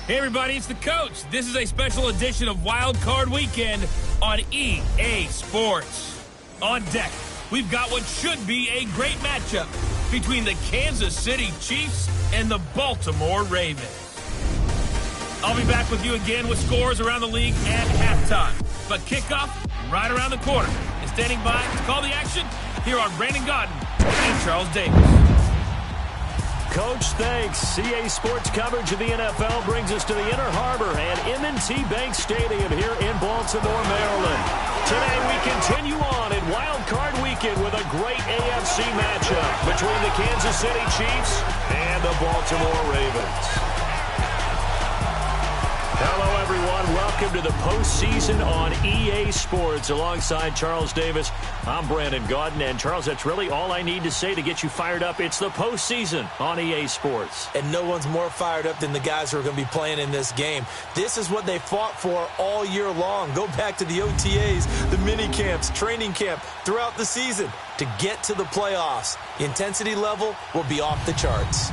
Hey everybody, it's the coach. This is a special edition of Wild Card Weekend on EA Sports. On deck, we've got what should be a great matchup between the Kansas City Chiefs and the Baltimore Ravens. I'll be back with you again with scores around the league at halftime. But kickoff right around the corner. And standing by to call the action, here are Brandon Godden and Charles Davis. Coach, thanks. CA Sports coverage of the NFL brings us to the Inner Harbor and M&T Bank Stadium here in Baltimore, Maryland. Today we continue on in Wild Card Weekend with a great AFC matchup between the Kansas City Chiefs and the Baltimore Ravens. Hello, everyone. Welcome to the postseason on EA Sports. Alongside Charles Davis, I'm Brandon Godden. And, Charles, that's really all I need to say to get you fired up. It's the postseason on EA Sports. And no one's more fired up than the guys who are going to be playing in this game. This is what they fought for all year long. Go back to the OTAs, the mini camps, training camp, throughout the season to get to the playoffs. The intensity level will be off the charts.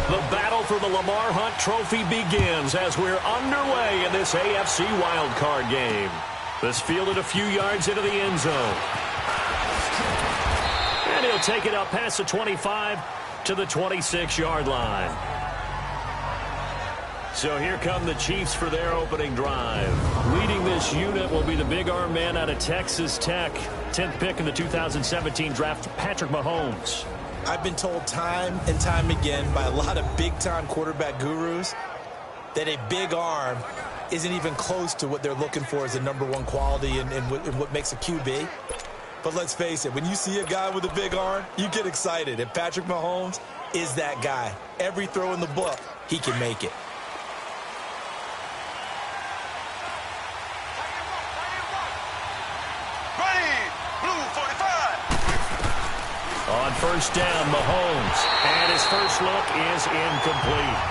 The battle for the Lamar Hunt Trophy begins as we're underway in this AFC wildcard game. This fielded a few yards into the end zone. And he'll take it up past the 25 to the 26-yard line. So here come the Chiefs for their opening drive. Leading this unit will be the big arm man out of Texas Tech. 10th pick in the 2017 draft, Patrick Mahomes. I've been told time and time again by a lot of big-time quarterback gurus that a big arm isn't even close to what they're looking for as a number one quality and what makes a QB. But let's face it, when you see a guy with a big arm, you get excited. And Patrick Mahomes is that guy. Every throw in the book, he can make it. On first down, Mahomes. And his first look is incomplete.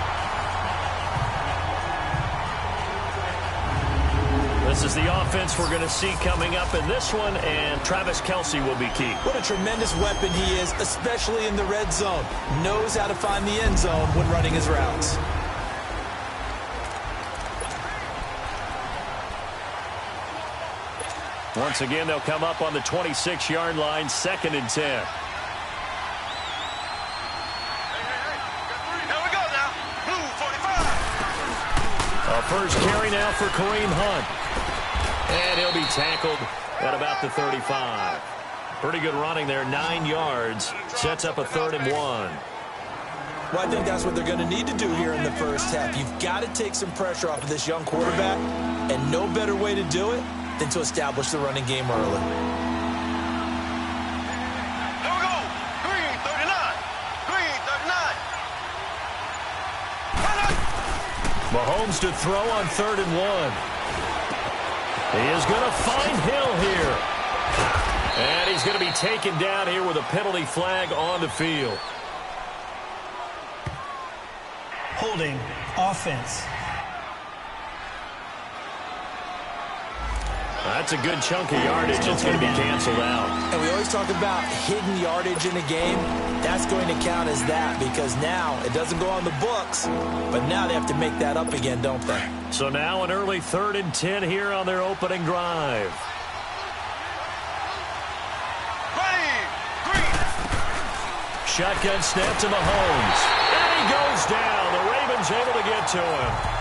This is the offense we're going to see coming up in this one, and Travis Kelce will be key. What a tremendous weapon he is, especially in the red zone. Knows how to find the end zone when running his routes. Once again, they'll come up on the 26-yard line, 2nd and 10. First carry now for Kareem Hunt. And he'll be tackled at about the 35. Pretty good running there, 9 yards. Sets up a 3rd and 1. Well, I think that's what they're going to need to do here in the first half. You've got to take some pressure off of this young quarterback, and no better way to do it than to establish the running game early. Mahomes to throw on 3rd and 1. He is going to find Hill here. And he's going to be taken down here with a penalty flag on the field. Holding offense. That's a good chunk of yardage. It's going to be canceled out. And we always talk about hidden yardage in a game. That's going to count as that because now it doesn't go on the books, but now they have to make that up again, don't they? So now an early 3rd and 10 here on their opening drive. Shotgun snap to Mahomes. And he goes down. The Ravens able to get to him.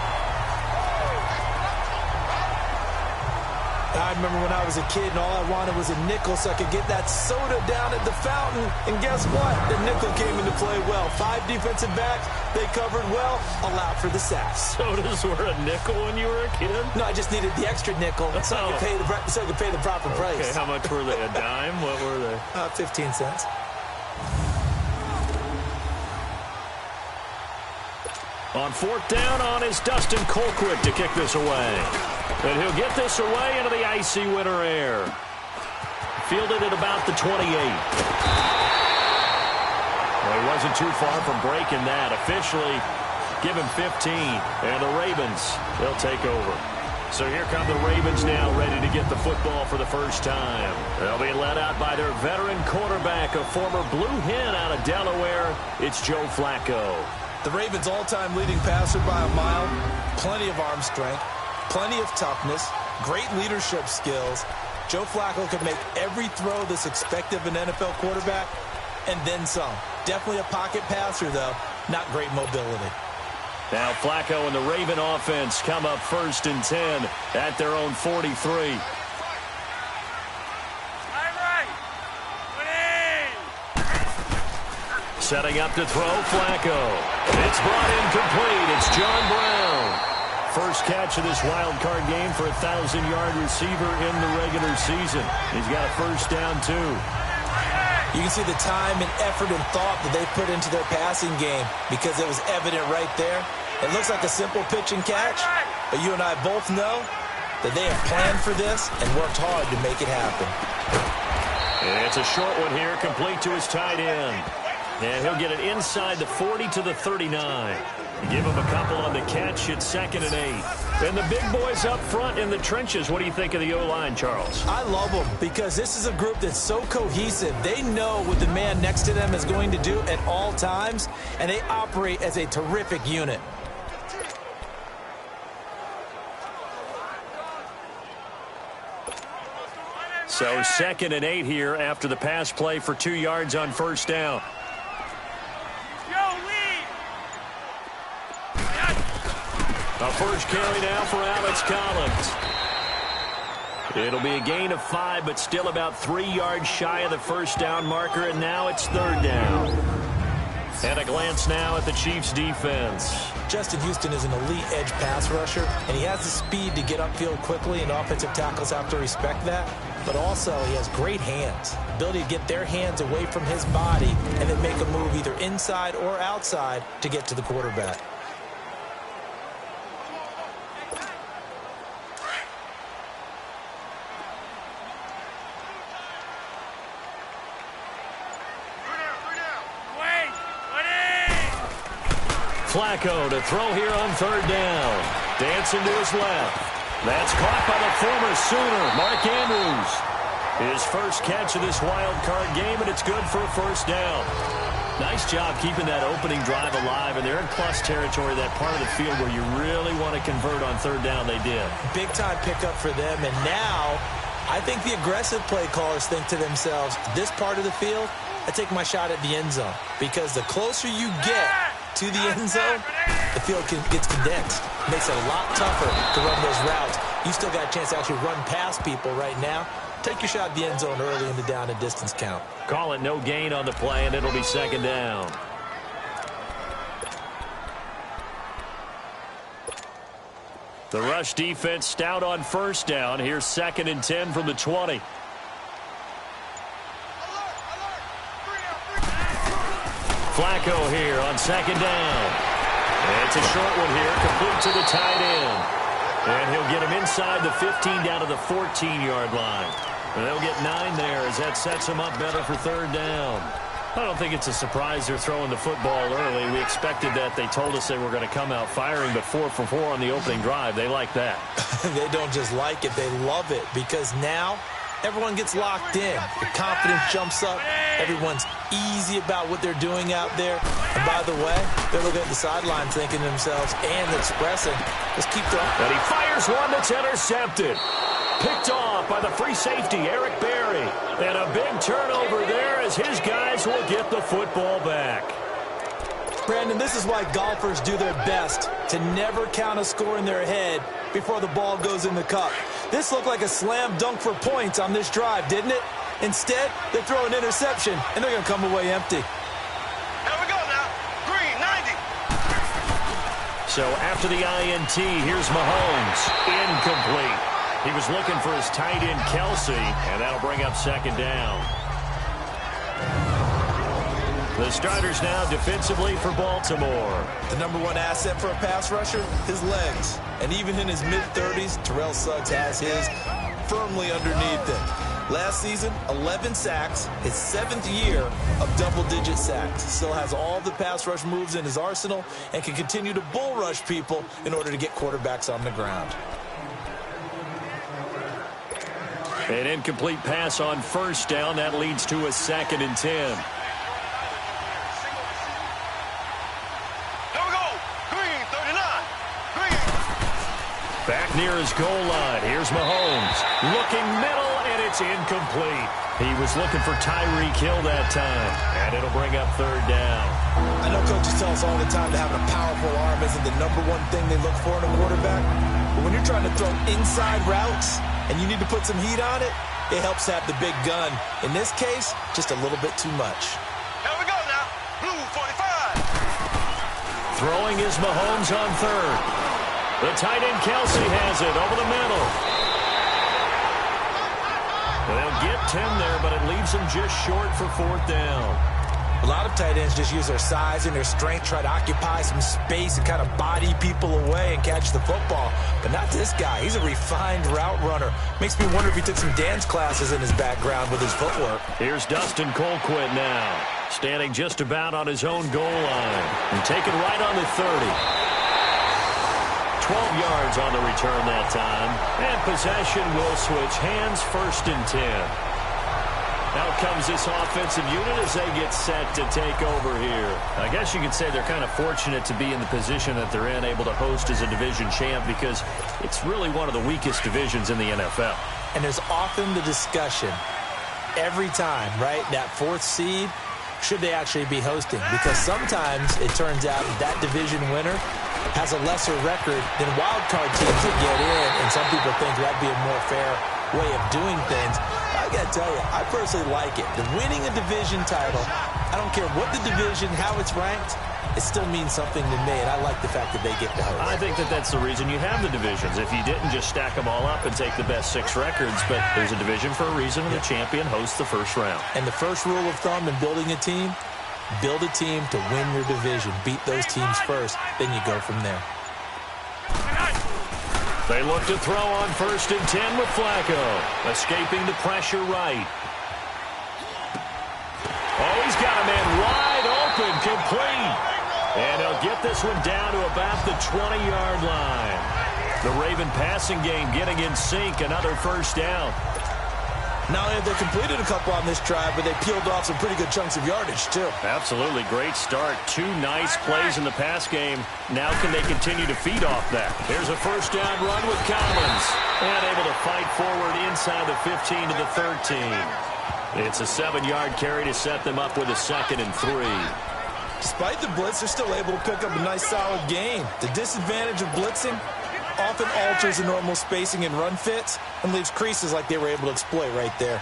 I remember when I was a kid and all I wanted was a nickel so I could get that soda down at the fountain. And guess what? The nickel came into play well. 5 defensive backs, they covered well, allowed for the sacks. Sodas were a nickel when you were a kid? No, I just needed the extra nickel so I could pay the proper price. Okay, how much were they? A dime? What were they? 15 cents. On 4th down on is Dustin Colquitt to kick this away. And he'll get this away into the icy winter air. Fielded at about the 28. Well, he wasn't too far from breaking that. Officially, give him 15. And the Ravens, they'll take over. So here come the Ravens now, ready to get the football for the first time. They'll be led out by their veteran quarterback, a former Blue Hen out of Delaware. It's Joe Flacco. The Ravens' all-time leading passer by a mile. Plenty of arm strength, plenty of toughness, great leadership skills. Joe Flacco can make every throw that's expected of an NFL quarterback, and then some. Definitely a pocket passer, though. Not great mobility. Now Flacco and the Raven offense come up 1st and 10 at their own 43. Setting up to throw, Flacco. It's brought in complete. It's John Brown. First catch of this wild card game for a 1,000-yard receiver in the regular season. He's got a first down, too. You can see the time and effort and thought that they put into their passing game because it was evident right there. It looks like a simple pitch and catch, but you and I both know that they have planned for this and worked hard to make it happen. It's a short one here, complete to his tight end. And he'll get it inside the 40 to the 39. Give him a couple on the catch. It's 2nd and 8. And the big boys up front in the trenches. What do you think of the O-line, Charles? I love them because this is a group that's so cohesive. They know what the man next to them is going to do at all times, and they operate as a terrific unit. So 2nd and 8 here after the pass play for 2 yards on first down. A first carry now for Alex Collins. It'll be a gain of 5, but still about 3 yards shy of the first down marker, and now it's 3rd down. And a glance now at the Chiefs' defense. Justin Houston is an elite edge pass rusher, and he has the speed to get upfield quickly, and offensive tackles have to respect that. But also, he has great hands, ability to get their hands away from his body and then make a move either inside or outside to get to the quarterback. Flacco to throw here on 3rd down. Dancing to his left. That's caught by the former Sooner, Mark Andrews. His first catch of this wild card game, and it's good for a first down. Nice job keeping that opening drive alive, and they're in plus territory, that part of the field where you really want to convert on 3rd down. They did. Big-time pickup for them, and now I think the aggressive play callers think to themselves, this part of the field, I take my shot at the end zone, because the closer you get to the end zone, the field gets condensed. Makes it a lot tougher to run those routes. You still got a chance to actually run past people right now. Take your shot at the end zone early in the down and distance count. Call it no gain on the play, and it'll be 2nd down. The rush defense stout on first down. Here's 2nd and 10 from the 20. Flacco here on 2nd down. It's a short one here, complete to the tight end. And he'll get him inside the 15 down to the 14-yard line. And they'll get 9 there as that sets him up better for 3rd down. I don't think it's a surprise they're throwing the football early. We expected that. They told us they were going to come out firing, but 4 for 4 on the opening drive. They like that. They don't just like it, they love it, because now everyone gets locked in. The confidence jumps up. Everyone's easy about what they're doing out there. And by the way, they're looking at the sideline thinking to themselves and expressing, let's keep throwing. And he fires one that's intercepted. Picked off by the free safety, Eric Berry. And a big turnover there as his guys will get the football back. Brandon, this is why golfers do their best to never count a score in their head before the ball goes in the cup. This looked like a slam dunk for points on this drive, didn't it? Instead, they throw an interception, and they're going to come away empty. Here we go now. Green, 90. So after the INT, here's Mahomes. Incomplete. He was looking for his tight end, Kelsey, and that'll bring up 2nd down. The starters now defensively for Baltimore. The #1 asset for a pass rusher, his legs. And even in his mid-30s, Terrell Suggs has his firmly underneath him. Last season, 11 sacks, his 7th year of double-digit sacks. Still has all the pass rush moves in his arsenal and can continue to bull rush people in order to get quarterbacks on the ground. An incomplete pass on first down. That leads to a 2nd and 10. Back near his goal line. Here's Mahomes. Looking middle, and it's incomplete. He was looking for Tyreek Hill that time, and it'll bring up 3rd down. I know coaches tell us all the time that having a powerful arm isn't the #1 thing they look for in a quarterback. But when you're trying to throw inside routes and you need to put some heat on it, it helps to have the big gun. In this case, just a little bit too much. Here we go now. Blue 45. Throwing is Mahomes on 3rd. The tight end Kelsey has it over the middle. They'll get 10 there, but it leaves them just short for 4th down. A lot of tight ends just use their size and their strength, try to occupy some space and kind of body people away and catch the football. But not this guy. He's a refined route runner. Makes me wonder if he took some dance classes in his background with his footwork. Here's Dustin Colquitt now, standing just about on his own goal line and taken right on the 30. 12 yards on the return that time. And possession will switch hands, 1st and 10. Out comes this offensive unit as they get set to take over here. I guess you could say they're kind of fortunate to be in the position that they're in, able to host as a division champ, because it's really one of the weakest divisions in the NFL. And there's often the discussion every time, right, that 4th seed, should they actually be hosting? Because sometimes it turns out that division winner has a lesser record than wild card teams that get in, and some people think that'd be a more fair way of doing things. I got to tell you, I personally like it. The winning a division title, I don't care what the division, how it's ranked, it still means something to me, and I like the fact that they get to host. I think that that's the reason you have the divisions. If you didn't just stack them all up and take the best 6 records, but there's a division for a reason, and the champion hosts the first round. And the first rule of thumb in building a team, build a team to win your division. Beat those teams first, then you go from there. They look to throw on 1st and 10 with Flacco. Escaping the pressure right. Oh, he's got a man wide open, complete. And he'll get this one down to about the 20-yard line. The Raven passing game getting in sync, another 1st down. Not only have they completed a couple on this drive, but they peeled off some pretty good chunks of yardage, too. Absolutely. Great start. 2 nice plays in the pass game. Now can they continue to feed off that? Here's a 1st down run with Collins. And able to fight forward inside the 15 to the 13. It's a 7-yard carry to set them up with a 2nd and 3. Despite the blitz, they're still able to pick up a nice, solid gain. The disadvantage of blitzing often alters the normal spacing and run fits and leaves creases like they were able to exploit right there.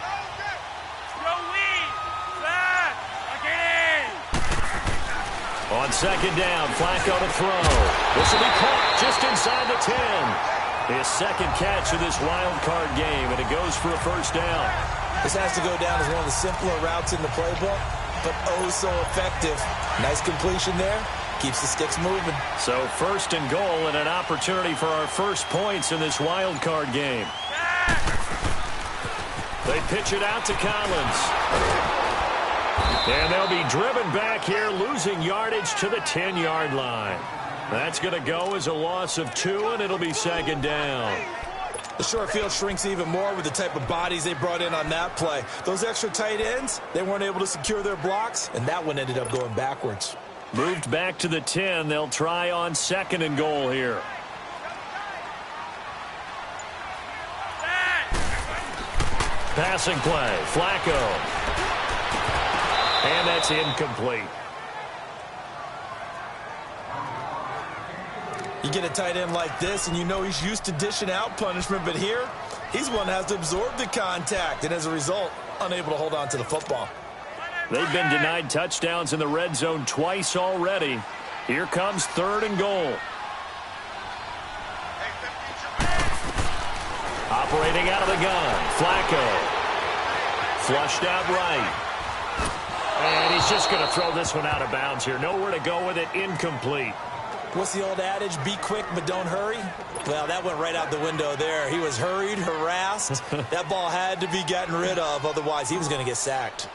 On 2nd down, Flacco to throw. This will be caught just inside the 10. His 2nd catch of this wild card game, and it goes for a 1st down. This has to go down as one of the simpler routes in the playbook, but oh so effective. Nice completion there. Keeps the sticks moving. So 1st and goal and an opportunity for our first points in this wild card game. They pitch it out to Collins. And they'll be driven back here, losing yardage to the 10-yard line. That's going to go as a loss of 2, and it'll be 2nd down. The short field shrinks even more with the type of bodies they brought in on that play. Those extra tight ends, they weren't able to secure their blocks, and that one ended up going backwards. Moved back to the 10. They'll try on 2nd and goal here. Passing play. Flacco. And that's incomplete. You get a tight end like this, and you know he's used to dishing out punishment, but here, he's one that has to absorb the contact, and as a result, unable to hold on to the football. They've been denied touchdowns in the red zone twice already. Here comes 3rd and goal. Operating out of the gun, Flacco. Flushed out right. And he's just going to throw this one out of bounds here. Nowhere to go with it, incomplete. What's the old adage? Be quick, but don't hurry. Well, that went right out the window there. He was hurried, harassed. That ball had to be gotten rid of. Otherwise, he was going to get sacked.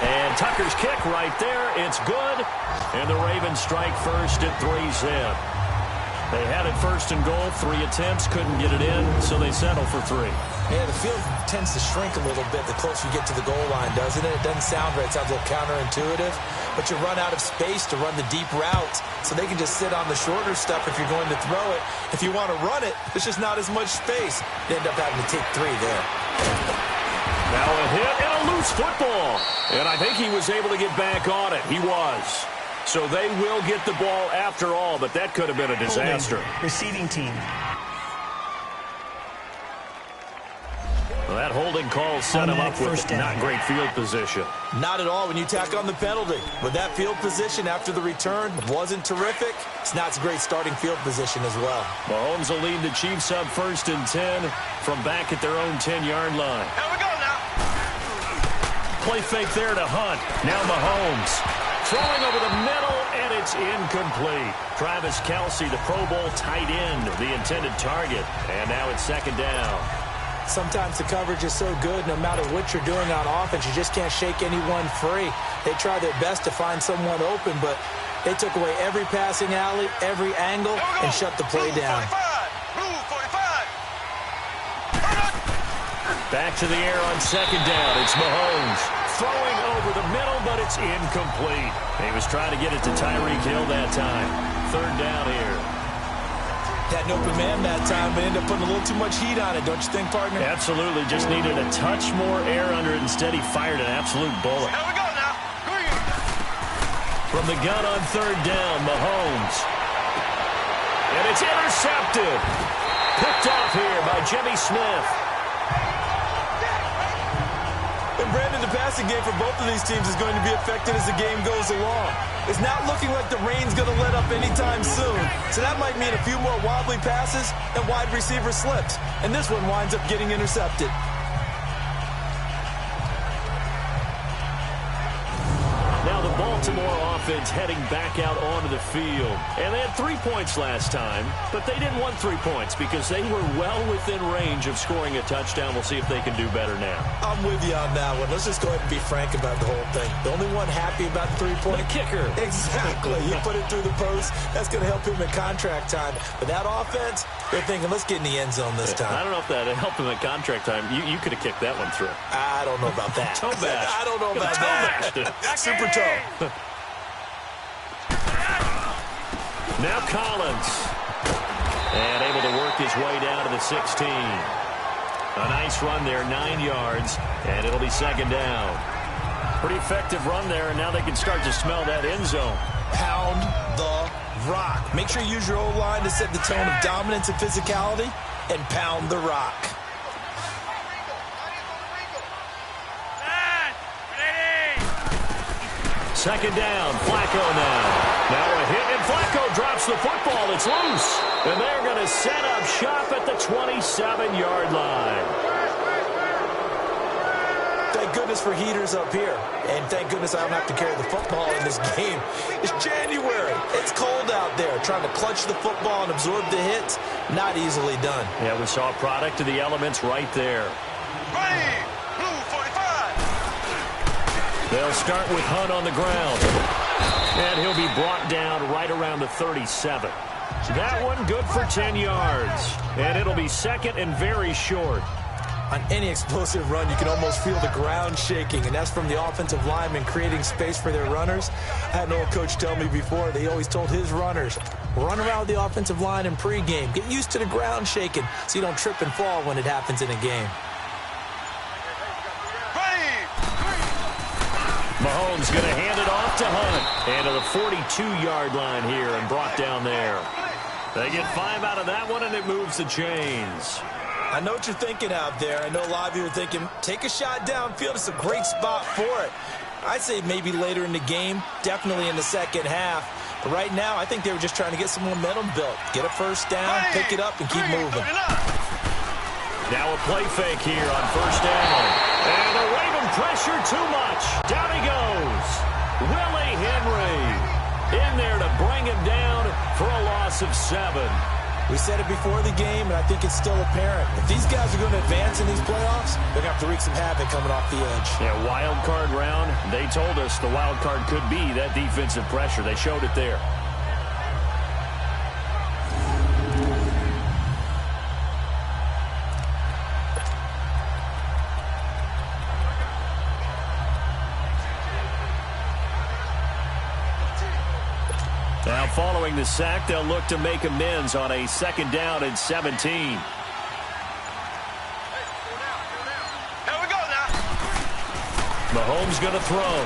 And Tucker's kick right there. It's good. And the Ravens strike first at 3-zip. They had it first and goal. 3 attempts. Couldn't get it in, so they settle for 3. Yeah, the field tends to shrink a little bit the closer you get to the goal line, doesn't it? It doesn't sound right. It sounds a little counterintuitive. But you run out of space to run the deep routes, so they can just sit on the shorter stuff if you're going to throw it. If you want to run it, there's just not as much space. They end up having to take 3 there. Now a hit and a loose football. And I think he was able to get back on it. He was. So they will get the ball after all, but that could have been a disaster. Receiving team. Well, that holding call set him up with not great field position. Not at all when you tack on the penalty. With that field position after the return wasn't terrific. It's not a great starting field position as well. Mahomes will lead the Chiefs up 1st and 10 from back at their own 10-yard line. Here we go now. Play fake there to Hunt. Now Mahomes. Throwing over the middle, and it's incomplete. Travis Kelce, the Pro Bowl tight end, the intended target. And now it's 2nd down. Sometimes the coverage is so good, no matter what you're doing on offense, you just can't shake anyone free. They try their best to find someone open, but they took away every passing alley, every angle, and shut the play down. Blue 45. Back to the air on 2nd down. It's Mahomes. Throwing over the middle, but it's incomplete. He was trying to get it to Tyreek Hill that time. 3rd down here. Had an open man that time, but ended up putting a little too much heat on it, don't you think, partner? Absolutely. Just needed a touch more air under it. Instead, he fired an absolute bullet. Here we go now. Green. From the gun on 3rd down, Mahomes. And it's intercepted. Picked off here by Jimmy Smith. And Brandon, the passing game for both of these teams is going to be affected as the game goes along. It's not looking like the rain's going to let up anytime soon. So that might mean a few more wobbly passes and wide receiver slips. And this one winds up getting intercepted. Now the Baltimore offense heading back out onto the field. And they had 3 points last time, but they didn't want 3 points because they were well within range of scoring a touchdown. We'll see if they can do better now. I'm with you on that one. Let's just go ahead and be frank about the whole thing. The only one happy about the 3-point kicker. Exactly. You put it through the post. That's going to help him in contract time. But that offense, they're thinking, let's get in the end zone this time. I don't know if that helped him in contract time. You could have kicked that one through. I don't know about that. Toe bash. I don't know about that. Super toe. Now Collins. And able to work his way down to the 16. A nice run there, 9 yards. And it'll be 2nd down. Pretty effective run there, and now they can start to smell that end zone. Pound the rock. Make sure you use your O-line to set the tone of dominance and physicality, and pound the rock. Second down, Flacco now. Now a hit, and Flacco drops the football. It's loose. And they're going to set up shop at the 27-yard line. Thank goodness for heaters up here. And thank goodness I don't have to carry the football in this game. It's January. It's cold out there. Trying to clutch the football and absorb the hits, not easily done. Yeah, we saw a product of the elements right there. Green. Blue 45. They'll start with Hunt on the ground. And he'll be brought down right around the 37. That one good for 10 yards. And it'll be 2nd and very short. On any explosive run, you can almost feel the ground shaking, and that's from the offensive linemen creating space for their runners. I had an old coach tell me before, they always told his runners, run around the offensive line in pregame. Get used to the ground shaking so you don't trip and fall when it happens in a game. Mahomes going to hand it off to Hunt. And to the 42-yard line here and brought down there. They get 5 out of that one, and it moves the chains. I know what you're thinking out there. I know a lot of you are thinking, take a shot downfield. It's a great spot for it. I'd say maybe later in the game, definitely in the second half. But right now, I think they were just trying to get some momentum built. Get a first down, pick it up, and keep moving. Now a play fake here on 1st down. And the Raven pressure too much. Down he goes. Willie Henry in there to bring him down for a loss of 7. We said it before the game, and I think it's still apparent. If these guys are going to advance in these playoffs, they're going to have to wreak some havoc coming off the edge. Yeah, wild card round. They told us the wild card could be that defensive pressure. They showed it there. Now, following the sack, they'll look to make amends on a 2nd down and 17. Here we go now. Mahomes going to throw.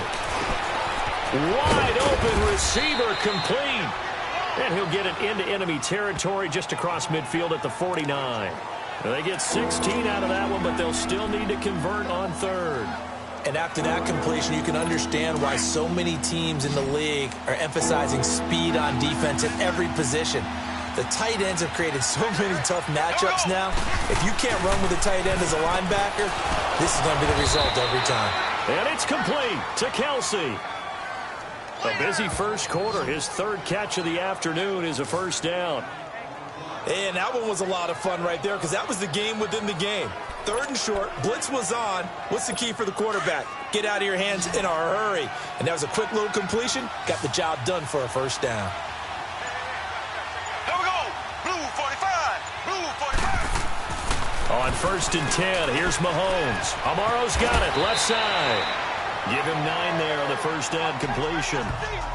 Wide open receiver complete. And he'll get it into enemy territory just across midfield at the 49. They get 16 out of that one, but they'll still need to convert on 3rd. And after that completion, you can understand why so many teams in the league are emphasizing speed on defense at every position. The tight ends have created so many tough matchups now. If you can't run with a tight end as a linebacker, this is going to be the result every time. And it's complete to Kelsey. A busy first quarter. His 3rd catch of the afternoon is a 1st down. And that one was a lot of fun right there because that was the game within the game. 3rd and short, blitz was on. What's the key for the quarterback? Get out of your hands in a hurry. And that was a quick little completion. Got the job done for a 1st down. Here we go. Blue 45. Blue 45. On 1st and 10, here's Mahomes. Amaro's got it, left side. Give him 9 there on the 1st down completion.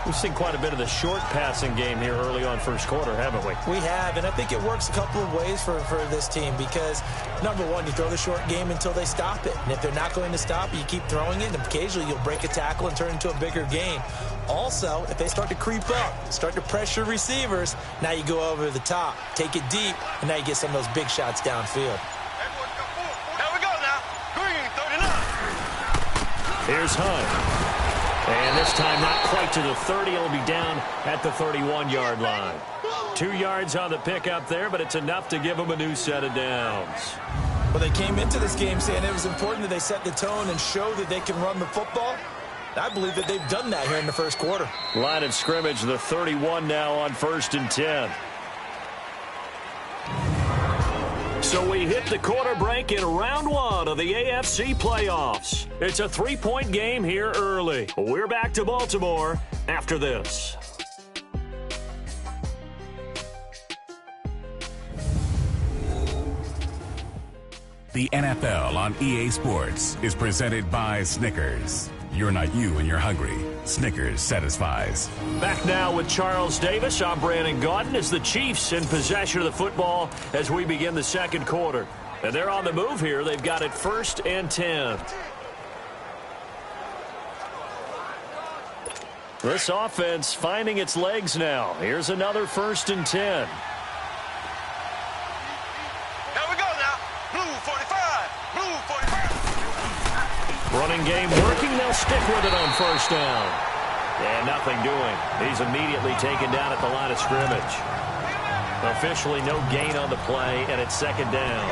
We've seen quite a bit of the short passing game here early on first quarter, haven't we? We have, and I think it works a couple of ways for this team because, number one, you throw the short game until they stop it. And if they're not going to stop it, you keep throwing it, and occasionally you'll break a tackle and turn it into a bigger game. Also, if they start to creep up, start to pressure receivers, now you go over the top, take it deep, and now you get some of those big shots downfield. Here we go now. Green 39. Here's Hunt. And this time not quite to the 30. It'll be down at the 31-yard line. 2 yards on the pickup there, but it's enough to give them a new set of downs. Well, they came into this game saying it was important that they set the tone and show that they can run the football. I believe that they've done that here in the first quarter. Line of scrimmage, the 31 now on 1st and 10. So we hit the quarter break in round 1 of the AFC playoffs. It's a 3-point game here early. We're back to Baltimore after this. The NFL on EA Sports is presented by Snickers. You're not you when you're hungry. Snickers satisfies. Back now with Charles Davis. I'm Brandon Gaudin as the Chiefs in possession of the football as we begin the second quarter. And they're on the move here. They've got it 1st and 10. This offense finding its legs now. Here's another 1st and 10. Here we go now. Blue 45. Blue 45. Running game working. They'll stick with it on 1st down. And nothing doing. He's immediately taken down at the line of scrimmage. Officially no gain on the play, and it's 2nd down.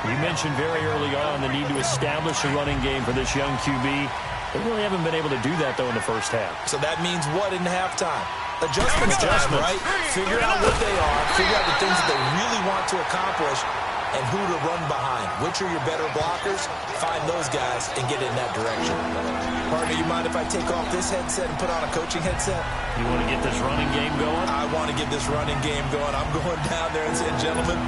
You mentioned very early on the need to establish a running game for this young QB. They really haven't been able to do that, though, in the first half. So that means what in halftime? Adjustments time, right? Figure out what they are, figure out the things that they really want to accomplish, and who to run behind. Which are your better blockers? Find those guys and get in that direction. Partner, you mind if I take off this headset and put on a coaching headset? You want to get this running game going? I want to get this running game going. I'm going down there and saying, gentlemen,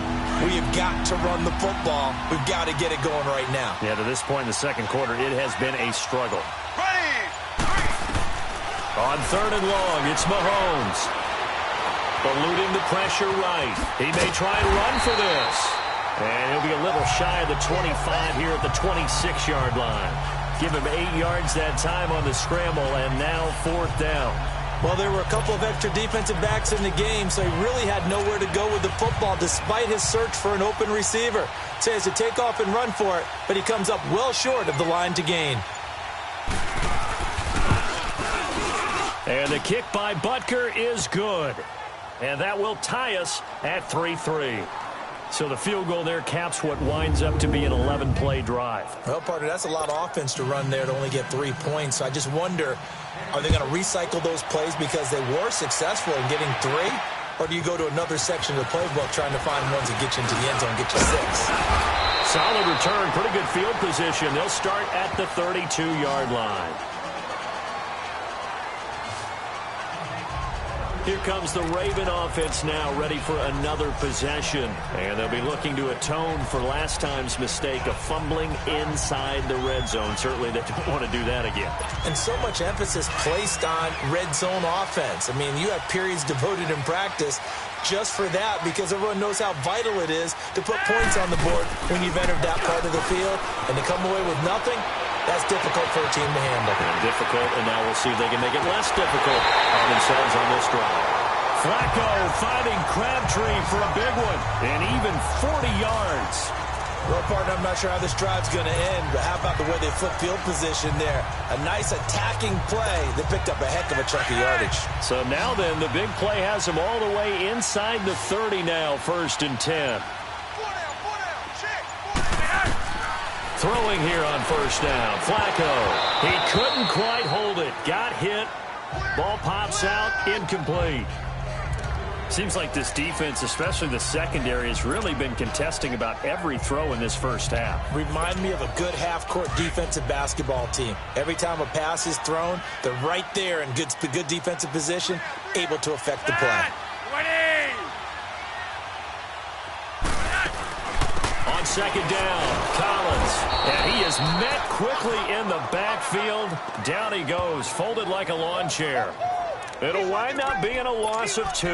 we have got to run the football. We've got to get it going right now. Yeah, to this point in the second quarter, it has been a struggle. Ready. On 3rd and long, it's Mahomes. Eluding the pressure right. He may try and run for this. And he'll be a little shy of the 25 here at the 26-yard line. Give him 8 yards that time on the scramble, and now 4th down. Well, there were a couple of extra defensive backs in the game, so he really had nowhere to go with the football despite his search for an open receiver. So he has to take off and run for it, but he comes up well short of the line to gain. And the kick by Butker is good. And that will tie us at 3-3. So the field goal there caps what winds up to be an 11-play drive. Well, partner, that's a lot of offense to run there to only get 3 points. So I just wonder, are they going to recycle those plays because they were successful in getting 3? Or do you go to another section of the playbook trying to find ones that get you into the end zone, get you 6? Solid return, pretty good field position. They'll start at the 32-yard line. Here comes the Raven offense now, ready for another possession. And they'll be looking to atone for last time's mistake of fumbling inside the red zone. Certainly they don't want to do that again. And so much emphasis placed on red zone offense. I mean, you have periods devoted in practice just for that because everyone knows how vital it is to put points on the board when you've entered that part of the field. And to come away with nothing, that's difficult for a team to handle. And difficult, and now we'll see if they can make it less difficult on themselves on this drive. Flacco finding Crabtree for a big one, and even 40 yards. Well, partner, I'm not sure how this drive's going to end, but how about the way they flip field position there? A nice attacking play that picked up a heck of a chunk of yardage. So now then, the big play has them all the way inside the 30 now, 1st and 10. Throwing here on 1st down. Flacco. He couldn't quite hold it. Got hit. Ball pops out. Incomplete. Seems like this defense, especially the secondary, has really been contesting about every throw in this first half. Remind me of a good half-court defensive basketball team. Every time a pass is thrown, they're right there in good defensive position, able to affect the play. On 2nd down, Collins. And he is met quickly in the backfield. Down he goes, folded like a lawn chair. It'll wind up being a loss of 2.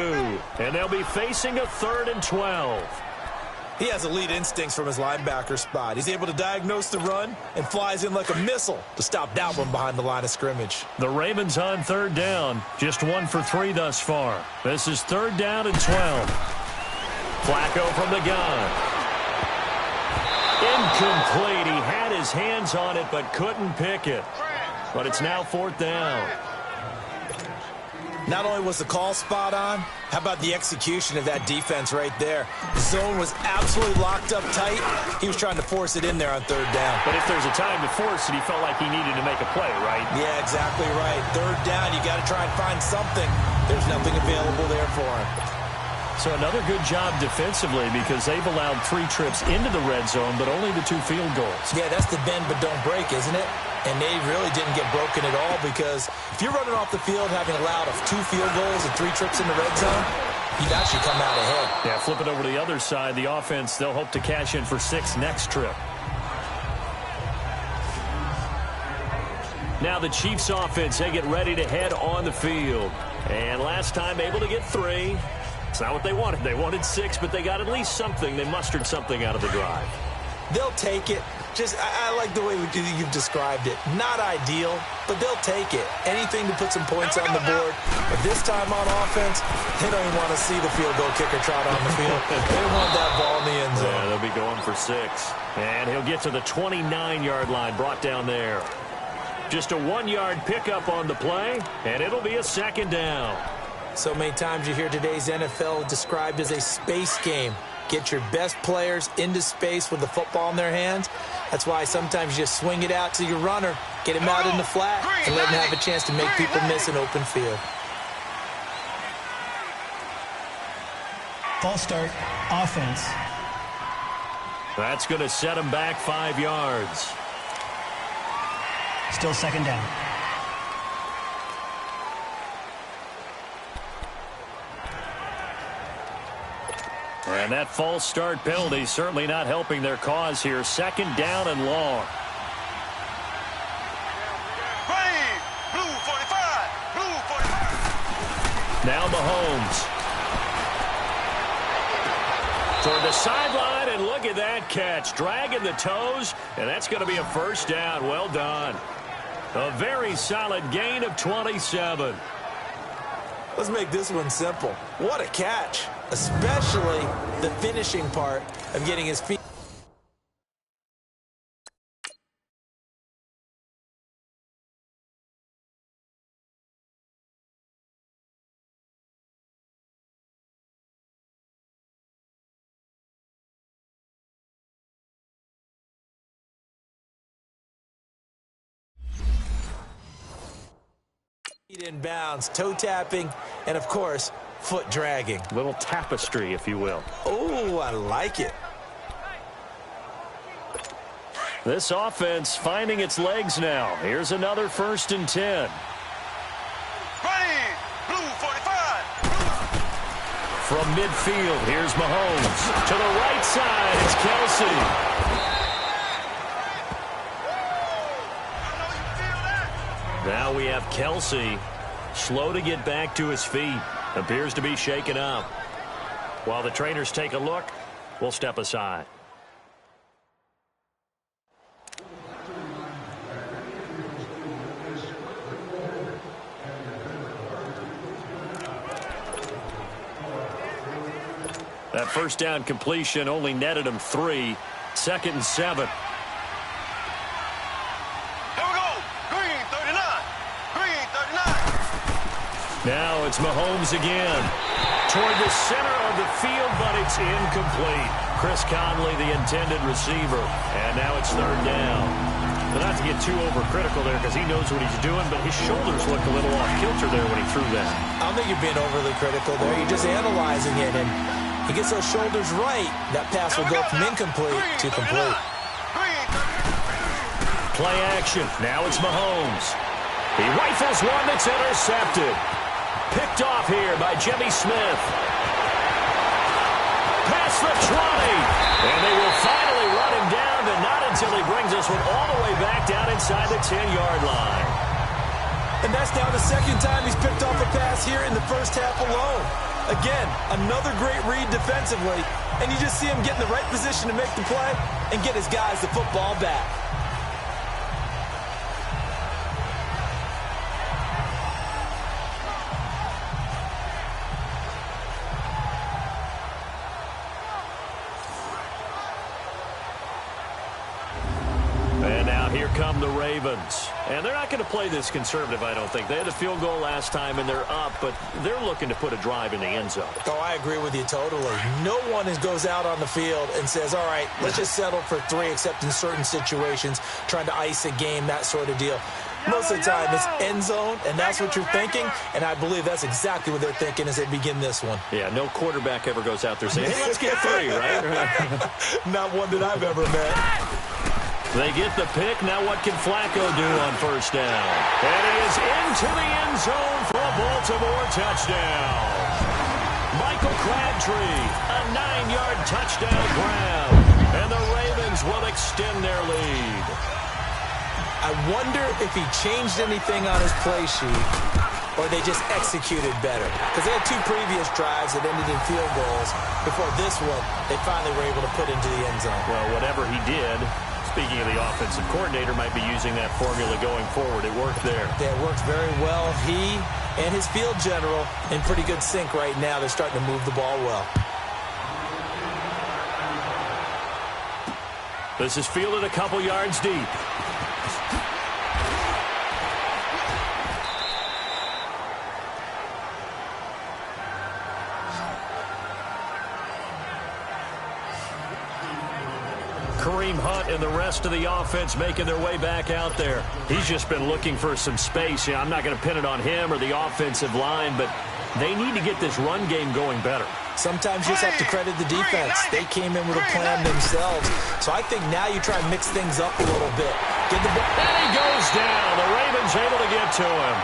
And they'll be facing a 3rd and 12. He has elite instincts from his linebacker spot. He's able to diagnose the run and flies in like a missile to stop that one behind the line of scrimmage. The Ravens on 3rd down. Just 1 for 3 thus far. This is 3rd down and 12. Flacco from the gun. Incomplete. He had his hands on it but couldn't pick it. But it's now 4th down. Not only was the call spot on, how about the execution of that defense right there? The zone was absolutely locked up tight. He was trying to force it in there on 3rd down. But if there's a time to force it, he felt like he needed to make a play, right? Yeah, exactly right. 3rd down, you got to try and find something. There's nothing available there for him. So another good job defensively because they've allowed 3 trips into the red zone, but only the 2 field goals. Yeah, that's the bend but don't break, isn't it? And they really didn't get broken at all because if you're running off the field having allowed 2 field goals and 3 trips in the red zone, you'd actually come out ahead. Yeah, flip it over to the other side. The offense, they'll hope to cash in for 6 next trip. Now the Chiefs offense, they get ready to head on the field. And last time able to get 3. It's not what they wanted. They wanted 6, but they got at least something. They mustered something out of the drive. They'll take it. I like the way you've described it. Not ideal, but they'll take it. Anything to put some points on the board. But this time on offense, they don't even want to see the field goal kicker trot on the field. They want that ball in the end zone. Yeah, they'll be going for 6. And he'll get to the 29-yard line, brought down there. Just a 1-yard pickup on the play, and it'll be a 2nd down. So many times you hear today's NFL described as a space game. Get your best players into space with the football in their hands. That's why sometimes you just swing it out to your runner, get him out in the flat, and let him have a chance to make people miss an open field. False start, offense. That's going to set him back 5 yards. Still 2nd down. And that false start penalty certainly not helping their cause here. 2nd down and long. Blue 45. Blue 45. Now Mahomes. Toward the sideline, and look at that catch. Dragging the toes, and that's going to be a 1st down. Well done. A very solid gain of 27. Let's make this one simple. What a catch, especially the finishing part of getting his feet. Inbounds, toe tapping, and of course, foot dragging. Little tapestry, if you will. Oh, I like it. This offense finding its legs now. Here's another 1st and 10. Ready, blue 45. From midfield, here's Mahomes. To the right side, it's Kelsey. Now we have Kelsey, slow to get back to his feet. Appears to be shaken up. While the trainers take a look, we'll step aside. That first down completion only netted him 3. 2nd and 7. Now it's Mahomes again. Toward the center of the field, but it's incomplete. Chris Conley, the intended receiver. And now it's 3rd down. But not to get too overcritical there because he knows what he's doing, but his shoulders look a little off kilter there when he threw that. I don't think you're being overly critical there. You're just analyzing it, and he gets those shoulders right. That pass will go from incomplete to complete. Play action. Now it's Mahomes. He rifles one that's intercepted. Picked off here by Jimmy Smith. Past the 20. And they will finally run him down, but not until he brings this one all the way back down inside the 10-yard line. And that's now the 2nd time he's picked off a pass here in the first half alone. Again, another great read defensively, and you just see him get in the right position to make the play and get his guys the football back. Come the Ravens. And they're not going to play this conservative, I don't think. They had a field goal last time, and they're up, but they're looking to put a drive in the end zone. Oh, I agree with you totally. No one goes out on the field and says, all right, let's just settle for 3, except in certain situations, trying to ice a game, that sort of deal. Most of the time, it's end zone, and that's what you're thinking, and I believe that's exactly what they're thinking as they begin this one. Yeah, no quarterback ever goes out there saying, hey, let's get 3, right? Not one that I've ever met. They get the pick. Now what can Flacco do on 1st down? And he is into the end zone for a Baltimore touchdown. Michael Crabtree, a 9-yard touchdown grab. And the Ravens will extend their lead. I wonder if he changed anything on his play sheet or they just executed better. Because they had 2 previous drives that ended in field goals. Before this one, they finally were able to put into the end zone. Well, whatever he did, speaking of the offensive coordinator, might be using that formula going forward. It worked there. Yeah, it worked very well. He and his field general in pretty good sync right now. They're starting to move the ball well. This is fielded a couple yards deep. Kareem Hunt and the rest of the offense making their way back out there. He's just been looking for some space. Yeah, I'm not going to pin it on him or the offensive line, but they need to get this run game going better. Sometimes you just have to credit the defense. They came in with a plan themselves. So I think now you try and mix things up a little bit. Get the ball. And he goes down. The Ravens able to get to him.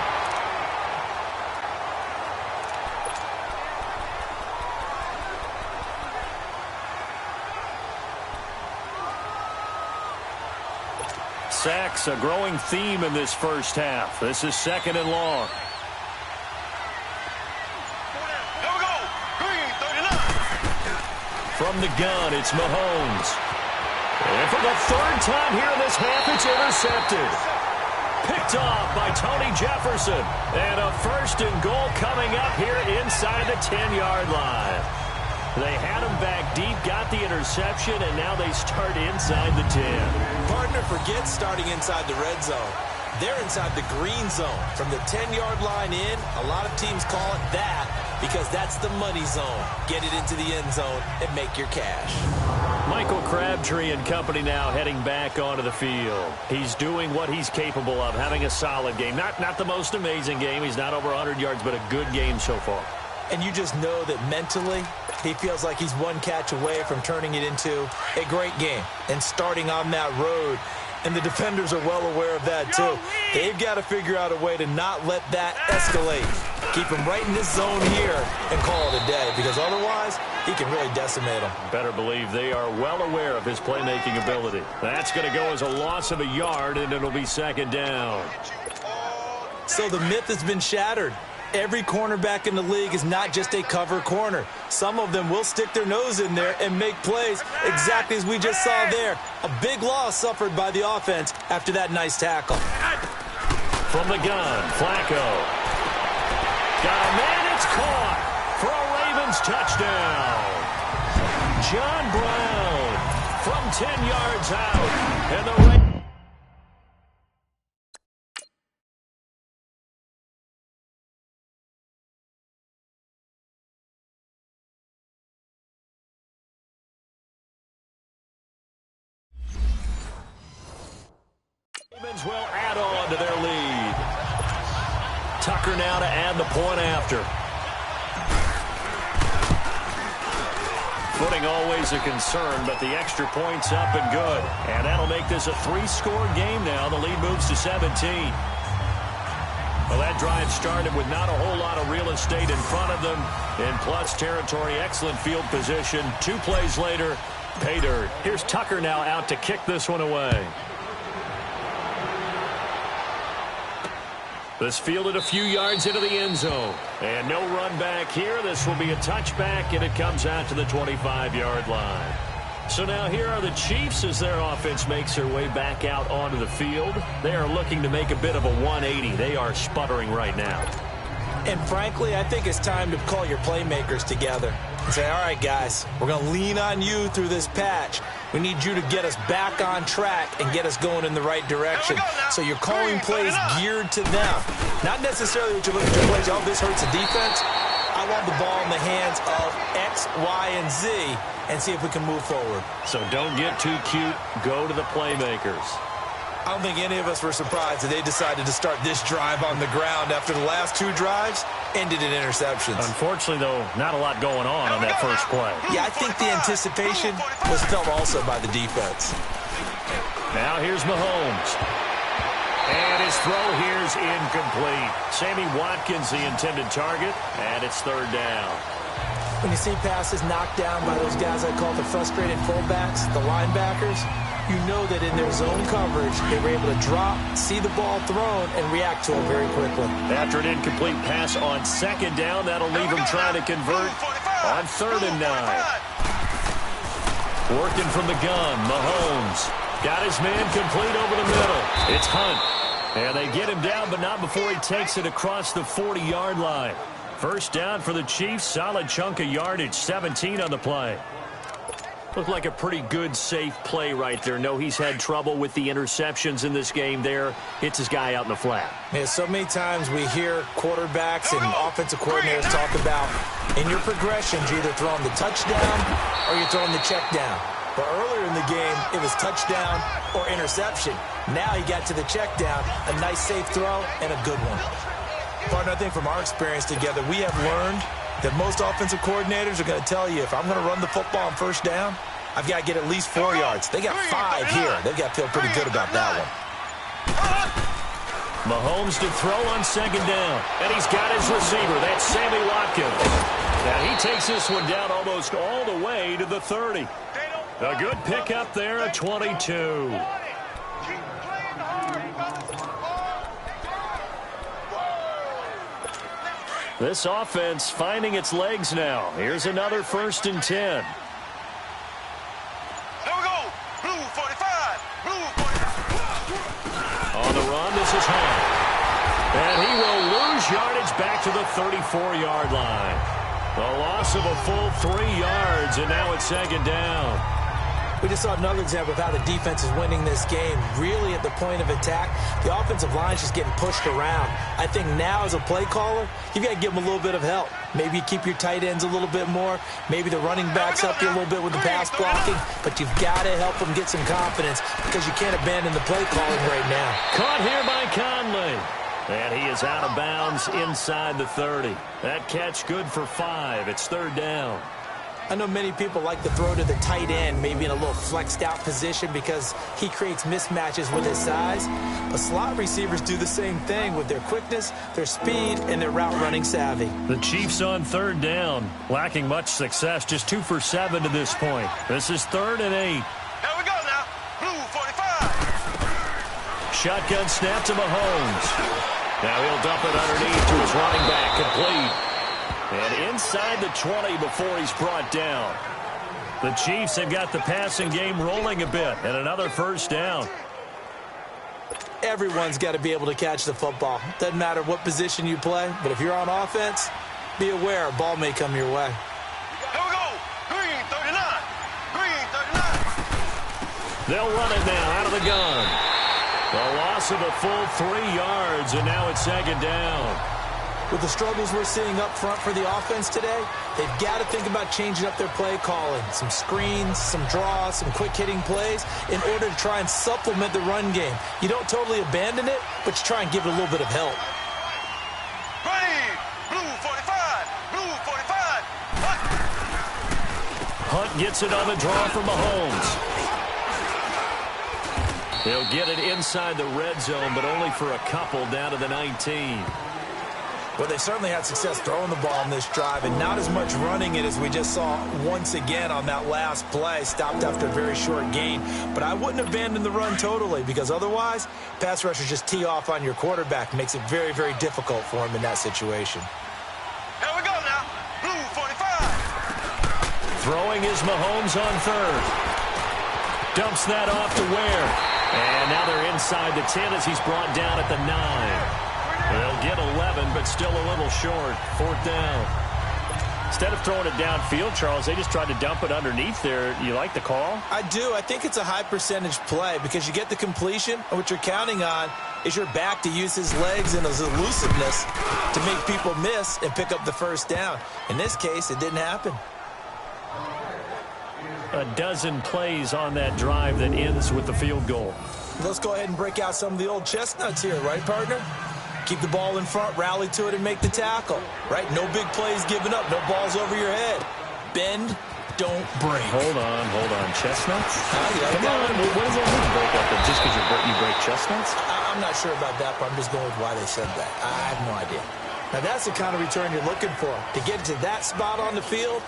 Sacks, a growing theme in this first half. This is 2nd and long. Here we go. Green 39. From the gun, it's Mahomes. And for the 3rd time here in this half, it's intercepted. Picked off by Tony Jefferson. And a 1st and goal coming up here inside the 10-yard line. They had him back deep, got the interception, and now they start inside the 10. Partner forgets starting inside the red zone. They're inside the green zone. From the 10-yard line in, a lot of teams call it that because that's the money zone. Get it into the end zone and make your cash. Michael Crabtree and company now heading back onto the field. He's doing what he's capable of, having a solid game. Not the most amazing game. He's not over 100 yards, but a good game so far. And you just know that mentally he feels like he's one catch away from turning it into a great game and starting on that road. And the defenders are well aware of that, too. They've got to figure out a way to not let that escalate. Keep him right in this zone here and call it a day, because otherwise he can really decimate them. Better believe they are well aware of his playmaking ability. That's going to go as a loss of a yard, and it'll be second down. So the myth has been shattered. Every cornerback in the league is not just a cover corner. Some of them will stick their nose in there and make plays exactly as we just saw there. A big loss suffered by the offense after that nice tackle. From the gun, Flacco. Got a man, it's caught for a Ravens touchdown. John Brown from 10 yards out. And the Ravens. Will add on to their lead. Tucker now to add the point after. Footing always a concern, but the extra point's up and good. And that'll make this a 3-score game now. The lead moves to 17. Well, that drive started with not a whole lot of real estate in front of them. In plus territory, excellent field position. 2 plays later, pay dirt. Here's Tucker now out to kick this one away. This fielded a few yards into the end zone. And no run back here. This will be a touchback, and it comes out to the 25-yard line. So now here are the Chiefs as their offense makes their way back out onto the field. They are looking to make a bit of a 180. They are sputtering right now. And frankly, I think it's time to call your playmakers together and say, all right, guys, we're going to lean on you through this patch. We need you to get us back on track and get us going in the right direction. So you're calling plays geared to them. Not necessarily what you're looking to plays, oh, this hurts the defense. I want the ball in the hands of X, Y, and Z and see if we can move forward. So don't get too cute. Go to the playmakers. I don't think any of us were surprised that they decided to start this drive on the ground after the last 2 drives ended in interceptions. Unfortunately, though, not a lot going on that first play. Yeah, I think the anticipation was felt also by the defense. Now here's Mahomes. And his throw here's incomplete. Sammy Watkins, the intended target, and it's third down. When you see passes knocked down by those guys I call the frustrated fullbacks, the linebackers, you know that in their zone coverage, they were able to drop, see the ball thrown, and react to it very quickly. After an incomplete pass on second down, that'll leave him trying to convert on 3rd and 9. Working from the gun, Mahomes. Got his man complete over the middle. It's Hunt. And they get him down, but not before he takes it across the 40-yard line. First down for the Chiefs. Solid chunk of yardage, 17 on the play. Looked like a pretty good, safe play right there. No, he's had trouble with the interceptions in this game there. Hits his guy out in the flat. Yeah, so many times we hear quarterbacks and offensive coordinators talk about, in your progressions, you're either throwing the touchdown or you're throwing the check down. But earlier in the game, it was touchdown or interception. Now he got to the check down, a nice, safe throw, and a good one. Partner, I think from our experience together, we have learned that most offensive coordinators are going to tell you, if I'm going to run the football on first down, I've got to get at least 4 yards. They got 5 here. They've got to feel pretty good about that one. Mahomes to throw on second down. And he's got his receiver. That's Sammy Watkins. Now he takes this one down almost all the way to the 30. A good pickup there at 22. This offense finding its legs now. Here's another 1st and 10. There we go. Blue 45. Blue 45. On the run, this is Hunt. And he will lose yardage back to the 34-yard line. A loss of a full 3 yards, and now it's second down. We just saw another example of how the defense is winning this game. Really at the point of attack, the offensive line is just getting pushed around. I think now as a play caller, you've got to give them a little bit of help. Maybe you keep your tight ends a little bit more. Maybe the running backs help you a little bit with the pass blocking. But you've got to help them get some confidence because you can't abandon the play calling right now. Caught here by Conley. And he is out of bounds inside the 30. That catch good for 5. It's third down. I know many people like to throw to the tight end, maybe in a little flexed out position because he creates mismatches with his size. But slot receivers do the same thing with their quickness, their speed, and their route running savvy. The Chiefs on third down, lacking much success, just 2 for 7 to this point. This is 3rd and 8. Here we go now. Blue 45. Shotgun snap to Mahomes. Now he'll dump it underneath to his running back, complete. And inside the 20 before he's brought down. The Chiefs have got the passing game rolling a bit, and another first down. Everyone's got to be able to catch the football. Doesn't matter what position you play, but if you're on offense, be aware a ball may come your way. Here we go. Green 39. Green 39. They'll run it now out of the gun. The loss of a full 3 yards, and now it's second down. With the struggles we're seeing up front for the offense today, they've got to think about changing up their play calling. Some screens, some draws, some quick-hitting plays in order to try and supplement the run game. You don't totally abandon it, but you try and give it a little bit of help. Green. Blue 45. Blue 45. Hunt gets it on the draw for Mahomes. He'll get it inside the red zone, but only for a couple down to the 19. Well, they certainly had success throwing the ball on this drive and not as much running it as we just saw once again on that last play. Stopped after a very short gain. But I wouldn't abandon the run totally because otherwise, pass rushers just tee off on your quarterback. Makes it very, very difficult for him in that situation. Here we go now. Blue 45. Throwing is Mahomes on third. Dumps that off to Ware. And now they're inside the 10 as he's brought down at the 9. They'll get 11, but still a little short. 4th down. Instead of throwing it downfield, Charles, they just tried to dump it underneath there. You like the call? I do. I think it's a high percentage play because you get the completion, and what you're counting on is your back to use his legs and his elusiveness to make people miss and pick up the first down. In this case, it didn't happen. A dozen plays on that drive that ends with the field goal. Let's go ahead and break out some of the old chestnuts here, right, partner? Keep the ball in front, rally to it, and make the tackle, right? No big plays given up, no balls over your head. Bend, don't break. Hold on. Chestnuts? Come on. What does that mean, break up? Just because you break chestnuts? I'm not sure about that, but I'm just going with why they said that. I have no idea. Now, that's the kind of return you're looking for. To get to that spot on the field,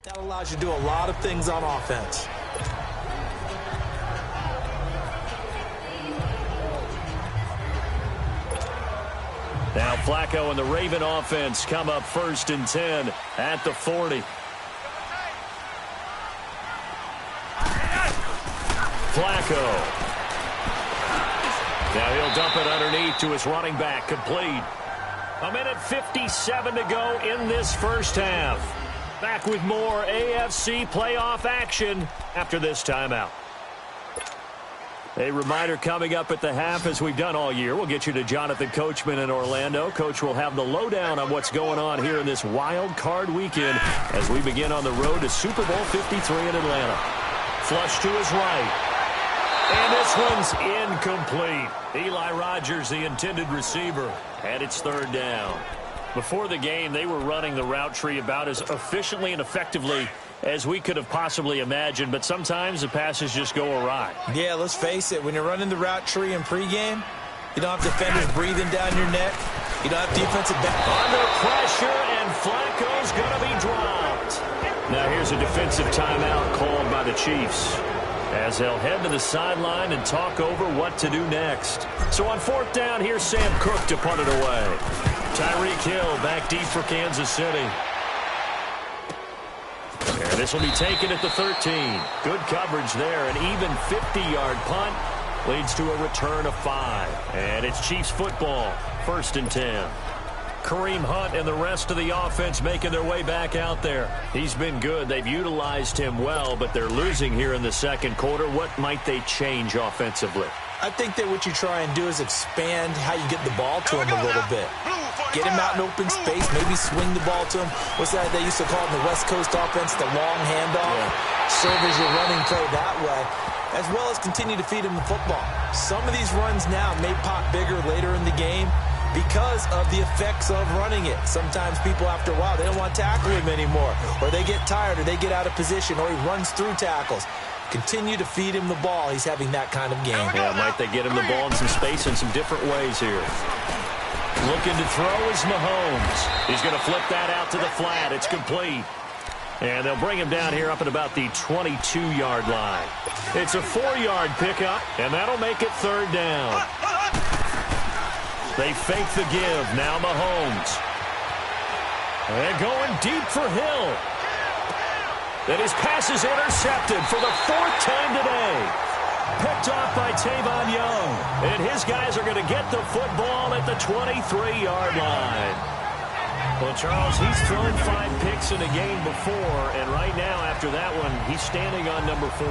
that allows you to do a lot of things on offense. Now Flacco and the Raven offense come up 1st and 10 at the 40. Flacco. Now he'll dump it underneath to his running back, complete. 1:57 to go in this first half. Back with more AFC playoff action after this timeout. A reminder coming up at the half, as we've done all year. We'll get you to Jonathan Coachman in Orlando. Coach will have the lowdown on what's going on here in this wild card weekend as we begin on the road to Super Bowl 53 in Atlanta. Flush to his right. And this one's incomplete. Eli Rogers, the intended receiver, and it's 3rd down. Before the game, they were running the route tree about as efficiently and effectively as we could have possibly imagined, but sometimes the passes just go awry. Yeah, let's face it. When you're running the route tree in pregame, you don't have defenders breathing down your neck. You don't have defensive back. Under pressure, and Flacco's going to be dropped. Now here's a defensive timeout called by the Chiefs. as they'll head to the sideline and talk over what to do next. So on 4th down, here's Sam Cook to punt it away. Tyreek Hill back deep for Kansas City. And this will be taken at the 13. Good coverage there. An even 50-yard punt leads to a return of 5. And it's Chiefs football, 1st and 10. Kareem Hunt and the rest of the offense making their way back out there. He's been good. They've utilized him well, but they're losing here in the second quarter. What might they change offensively? I think that what you try and do is expand how you get the ball to him a little bit. Get him out in open space, maybe swing the ball to him. What's that they used to call it in the West Coast offense, the long handoff? Yeah. Serve as your running play that way, as well as continue to feed him the football. Some of these runs now may pop bigger later in the game because of the effects of running it. Sometimes people, after a while, they don't want to tackle him anymore, or they get tired, or they get out of position, or he runs through tackles. Continue to feed him the ball. He's having that kind of game. Yeah, might they get him the ball in some space in some different ways here. Looking to throw is Mahomes. He's going to flip that out to the flat. It's complete. And they'll bring him down here up at about the 22-yard line. It's a 4-yard pickup, and that'll make it 3rd down. They fake the give. Now Mahomes. And going deep for Hill. And his pass is intercepted for the 4th time today. Picked off by Tavon Young. And his guys are going to get the football at the 23-yard line. Well, Charles, he's thrown 5 picks in a game before, and right now, after that one, he's standing on number 4.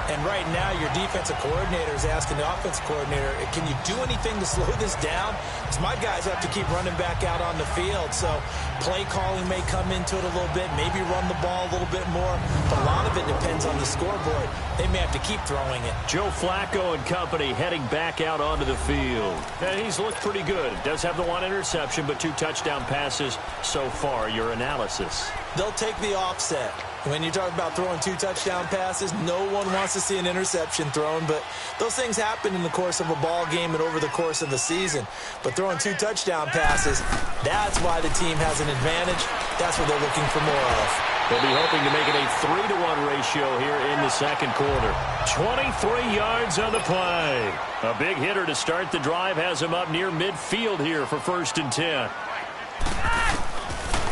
And right now, your defensive coordinator is asking the offensive coordinator, can you do anything to slow this down? Because my guys have to keep running back out on the field. So play calling may come into it a little bit, maybe run the ball a little bit more. But a lot of it depends on the scoreboard. They may have to keep throwing it. Joe Flacco and company heading back out onto the field. And he's looked pretty good. Does have the 1 interception, but 2 touchdown passes so far. Your analysis? They'll take the offset. When you talk about throwing 2 touchdown passes, no one wants to see an interception thrown, but those things happen in the course of a ball game and over the course of the season. But throwing 2 touchdown passes, that's why the team has an advantage. That's what they're looking for more of. They'll be hoping to make it a 3-to-1 ratio here in the second quarter. 23 yards on the play. A big hitter to start the drive has him up near midfield here for 1st and 10.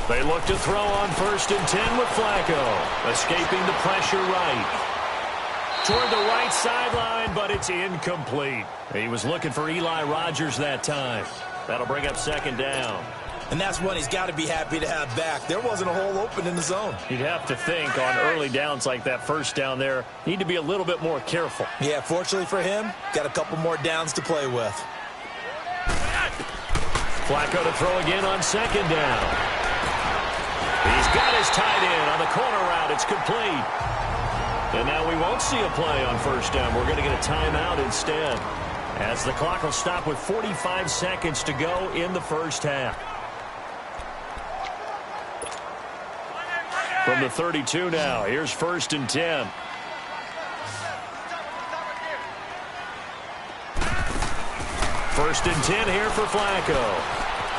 They look to throw on 1st and 10 with Flacco. Escaping the pressure right. Toward the right sideline, but it's incomplete. He was looking for Eli Rogers that time. That'll bring up 2nd down. And that's one he's got to be happy to have back. There wasn't a hole open in the zone. You'd have to think on early downs like that 1st down there, need to be a little bit more careful. Yeah, fortunately for him, got a couple more downs to play with. Flacco to throw again on 2nd down. He's got his tight end on the corner route. It's complete. And now we won't see a play on 1st down. We're going to get a timeout instead, as the clock will stop with 45 seconds to go in the 1st half. From the 32 now, here's 1st and 10. First and 10 here for Flacco.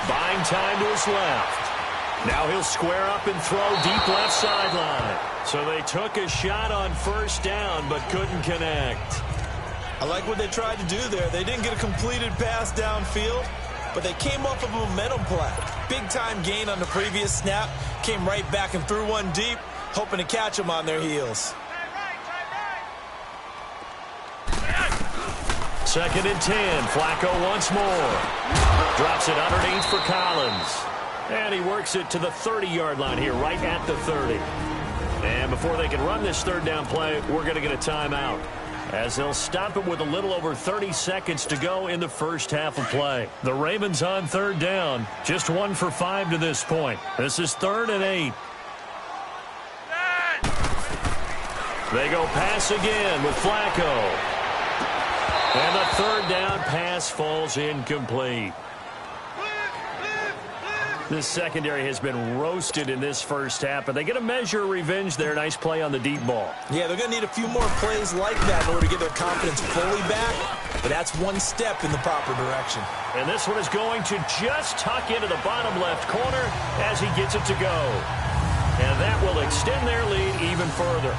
Buying time to his left. Now he'll square up and throw deep left sideline. So they took a shot on 1st down but couldn't connect. I like what they tried to do there. They didn't get a completed pass downfield, but they came off of a momentum play. Big-time gain on the previous snap. Came right back and threw one deep, hoping to catch them on their heels. 2nd and 10. Flacco once more. Drops it underneath for Collins. And he works it to the 30-yard line here, right at the 30. And before they can run this 3rd down play, we're going to get a timeout, as they'll stop it with a little over 30 seconds to go in the 1st half of play. The Ravens on 3rd down, just 1 for 5 to this point. This is 3rd and 8. They go pass again with Flacco. And the 3rd down pass falls incomplete. This secondary has been roasted in this 1st half, but they get a measure of revenge there. Nice play on the deep ball. Yeah, they're going to need a few more plays like that in order to get their confidence fully back, but that's one step in the proper direction. And this one is going to just tuck into the bottom left corner as he gets it to go. And that will extend their lead even further.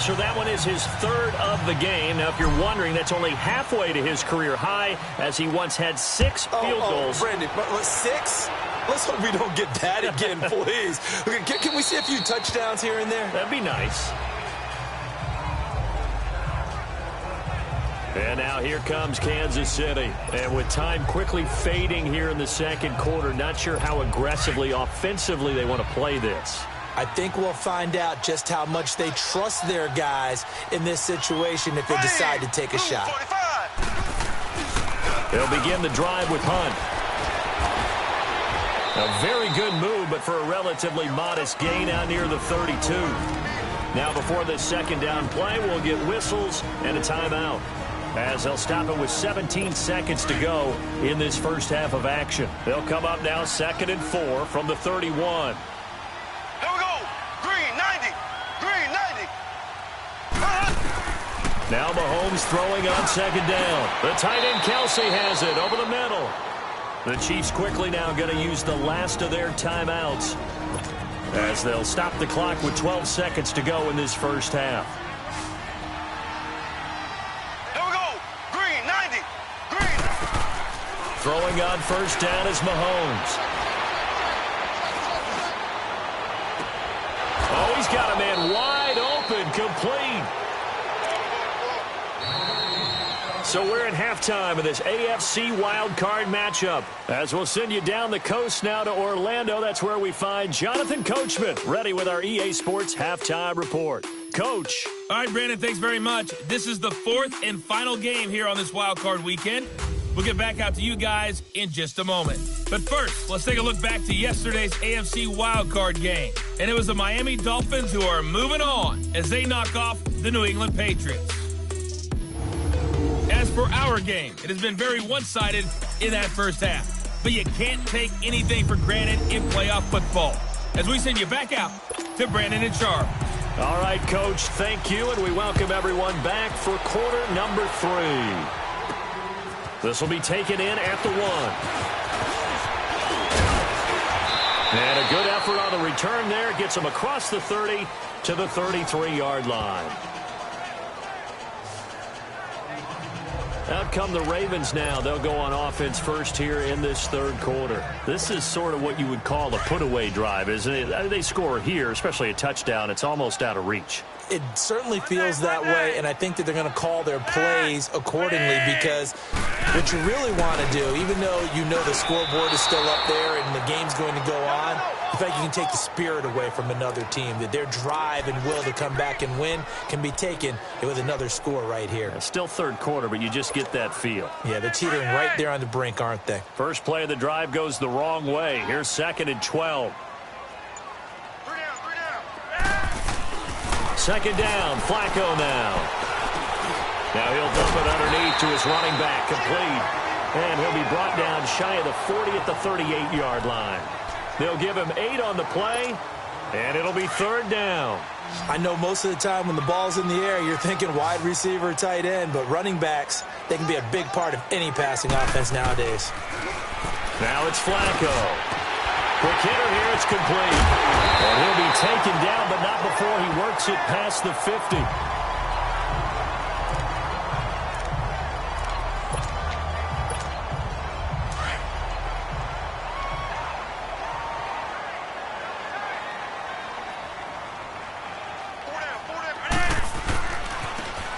So that one is his third of the game. Now, if you're wondering, that's only halfway to his career high, as he once had 6 field goals. Brandon, but 6? Let's hope we don't get that again, please. Okay, can we see a few touchdowns here and there? That'd be nice. And now here comes Kansas City. And with time quickly fading here in the second quarter, not sure how aggressively, offensively they want to play this. I think we'll find out just how much they trust their guys in this situation if they decide to take a shot. They'll begin the drive with Hunt. A very good move, but for a relatively modest gain out near the 32. Now before this second down play, we'll get whistles and a timeout, as they'll stop it with 17 seconds to go in this first half of action. They'll come up now 2nd and 4 from the 31. Here we go. Green 90. Green 90. Now Mahomes throwing on second down. The tight end Kelsey has it over the middle. The Chiefs quickly now going to use the last of their timeouts, as they'll stop the clock with 12 seconds to go in this first half. Here we go. Green 90. Green. Throwing on first down is Mahomes. Oh, he's got a man wide open, complete. So we're at halftime of this AFC wildcard matchup, as we'll send you down the coast now to Orlando. That's where we find Jonathan Coachman, ready with our EA Sports halftime report. Coach. All right, Brandon, thanks very much. This is the 4th and final game here on this wildcard weekend. We'll get back out to you guys in just a moment. But first, let's take a look back to yesterday's AFC wildcard game. And it was the Miami Dolphins who are moving on as they knock off the New England Patriots. As for our game, it has been very one-sided in that first half. But you can't take anything for granted in playoff football. As we send you back out to Brandon and Charles. All right, Coach, thank you, and we welcome everyone back for quarter number 3. This will be taken in at the 1. And a good effort on the return there. Gets him across the 30 to the 33-yard line. Out come the Ravens now. They'll go on offense first here in this third quarter. This is sort of what you would call a put-away drive, isn't it? They score here, especially a touchdown. It's almost out of reach. It certainly feels that way, and I think that they're going to call their plays accordingly, because what you really want to do, even though you know the scoreboard is still up there and the game's going to go on, the fact you can take the spirit away from another team, that their drive and will to come back and win can be taken with another score right here. It's still third quarter, but you just get that feel. Yeah, they're teetering right there on the brink, aren't they? First play of the drive goes the wrong way. Here's 2nd and 12. Second down, Flacco now. Now he'll dump it underneath to his running back, complete. And he'll be brought down shy of the 40 at the 38-yard line. They'll give him 8 on the play, and it'll be 3rd down. I know most of the time when the ball's in the air, you're thinking wide receiver, tight end, but running backs, they can be a big part of any passing offense nowadays. Now it's Flacco. Quick hitter here, it's complete. And he'll be taken down, but not before he works it past the 50.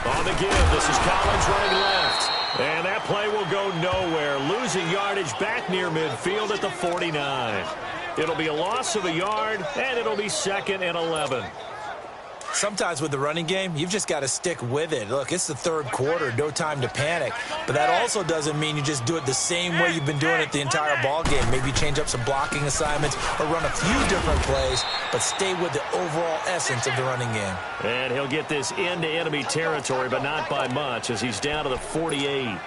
On the give, this is Collins running left. And that play will go nowhere, losing yardage back near midfield at the 49. It'll be a loss of a yard, and it'll be 2nd and 11. Sometimes with the running game, you've just got to stick with it. Look, it's the third quarter, no time to panic. But that also doesn't mean you just do it the same way you've been doing it the entire ball game. Maybe change up some blocking assignments or run a few different plays, but stay with the overall essence of the running game. And he'll get this into enemy territory, but not by much, as he's down to the 48.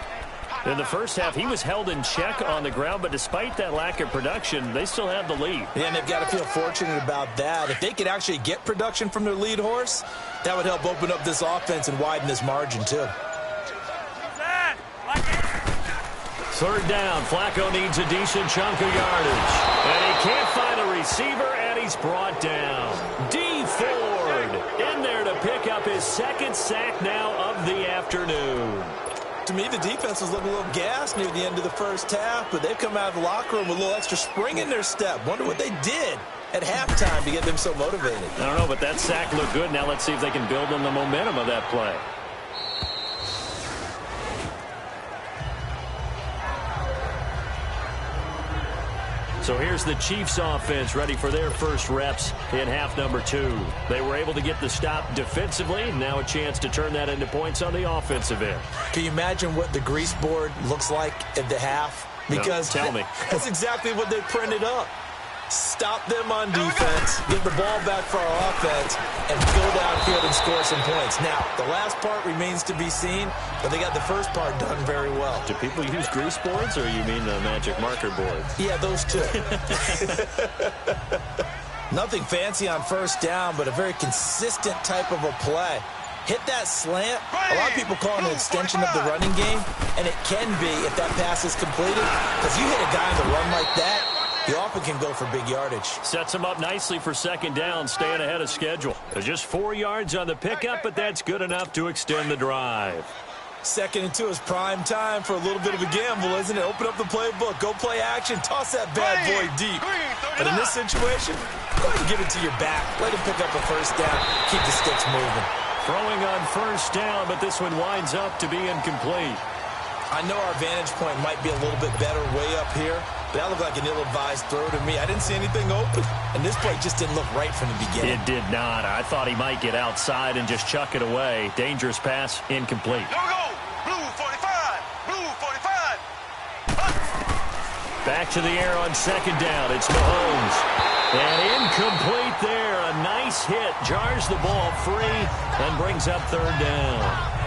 In the first half, he was held in check on the ground, but despite that lack of production, they still have the lead. Yeah, and they've got to feel fortunate about that. If they could actually get production from their lead horse, that would help open up this offense and widen this margin, too. 3rd down, Flacco needs a decent chunk of yardage. And he can't find a receiver, and he's brought down. D. Ford In there to pick up his second sack now of the afternoon. To me, the defense was looking a little gassed near the end of the first half, but they've come out of the locker room with a little extra spring in their step. Wonder what they did at halftime to get them so motivated. I don't know, but that sack looked good. Now let's see if they can build on the momentum of that play. So here's the Chiefs offense ready for their first reps in half number 2. They were able to get the stop defensively. Now a chance to turn that into points on the offensive end. Can you imagine what the grease board looks like at the half? Because no, tell me. That's exactly what they printed up. Stop them on defense, get the ball back for our offense, and go downfield and score some points. Now, the last part remains to be seen, but they got the first part done very well. Do people use grease boards, or you mean the magic marker boards? Yeah, those two. Nothing fancy on first down, but a very consistent type of a play. Hit that slant. A lot of people call it an extension of the running game, and it can be if that pass is completed, because you hit a guy on the run like that, he often can go for big yardage. Sets him up nicely for second down, staying ahead of schedule. Just 4 yards on the pickup, but that's good enough to extend the drive. 2nd and 2 is prime time for a little bit of a gamble, isn't it? Open up the playbook, go play action, toss that bad boy deep. But in this situation, go ahead and give it to your back. Let him pick up a first down, keep the sticks moving. Throwing on first down, but this one winds up to be incomplete. I know our vantage point might be a little bit better way up here, but that looked like an ill-advised throw to me. I didn't see anything open, and this play just didn't look right from the beginning. It did not. I thought he might get outside and just chuck it away. Dangerous pass, incomplete. Here we go. Blue 45. Blue 45. Back to the air on second down. It's Mahomes. And incomplete there. A nice hit. Jars the ball free and brings up third down.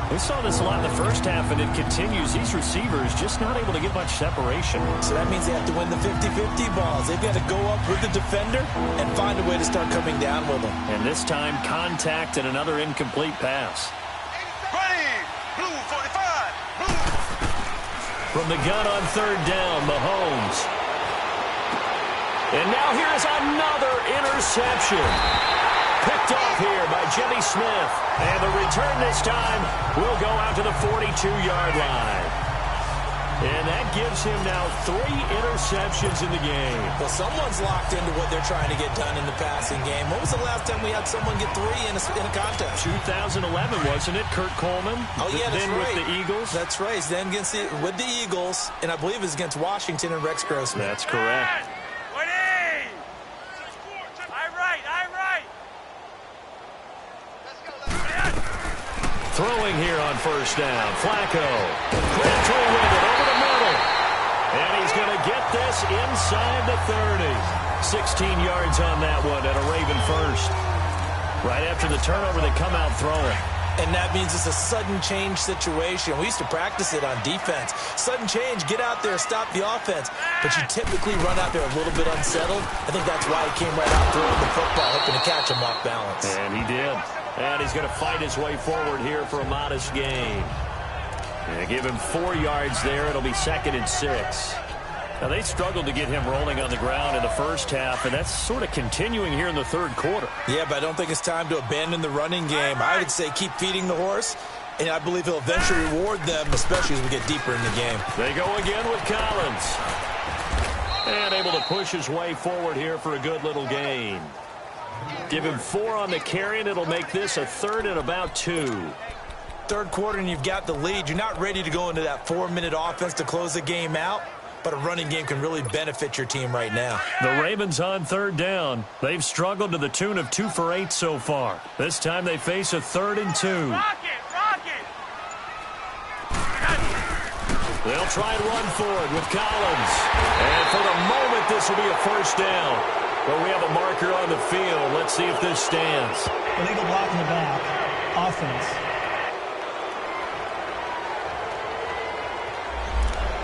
We saw this a lot in the first half, and it continues. These receivers just not able to get much separation. So that means they have to win the 50-50 balls. They've got to go up with the defender and find a way to start coming down with them. And this time, contact and another incomplete pass. Ready. Blue 45. Blue. From the gun on third down, Mahomes. And now here's another interception. Picked off here by Jimmy Smith. And the return this time will go out to the 42-yard line. And that gives him now 3 interceptions in the game. Well, someone's locked into what they're trying to get done in the passing game. When was the last time we had someone get 3 in a contest? 2011, wasn't it? Kurt Coleman. Oh, yeah, that's then right. With the Eagles. That's right. Then with the Eagles, and I believe it's against Washington and Rex Grossman. That's correct. Throwing here on first down. Flacco. Crabtree with it over the middle. And he's going to get this inside the 30. 16 yards on that one at a Raven first. Right after the turnover, they come out throwing. And that means it's a sudden change situation. We used to practice it on defense. Sudden change, get out there, stop the offense. But you typically run out there a little bit unsettled. I think that's why he came right out throwing the football, hoping to catch him off balance. And he did. And he's going to fight his way forward here for a modest gain. And give him 4 yards there. It'll be 2nd and 6. Now, they struggled to get him rolling on the ground in the first half, and that's sort of continuing here in the third quarter. Yeah, but I don't think it's time to abandon the running game. I would say keep feeding the horse, and I believe he'll eventually reward them, especially as we get deeper in the game. They go again with Collins. And able to push his way forward here for a good little gain. Give him 4 on the carry, and it'll make this a 3rd and about 2. Third quarter, and you've got the lead. You're not ready to go into that 4-minute offense to close the game out, but a running game can really benefit your team right now. The Ravens on third down. They've struggled to the tune of 2 for 8 so far. This time they face a 3rd and 2. They'll try and run forward with Collins. And for the moment, this will be a first down. But we have a marker on the field. Let's see if this stands. Illegal block in the back. Offense.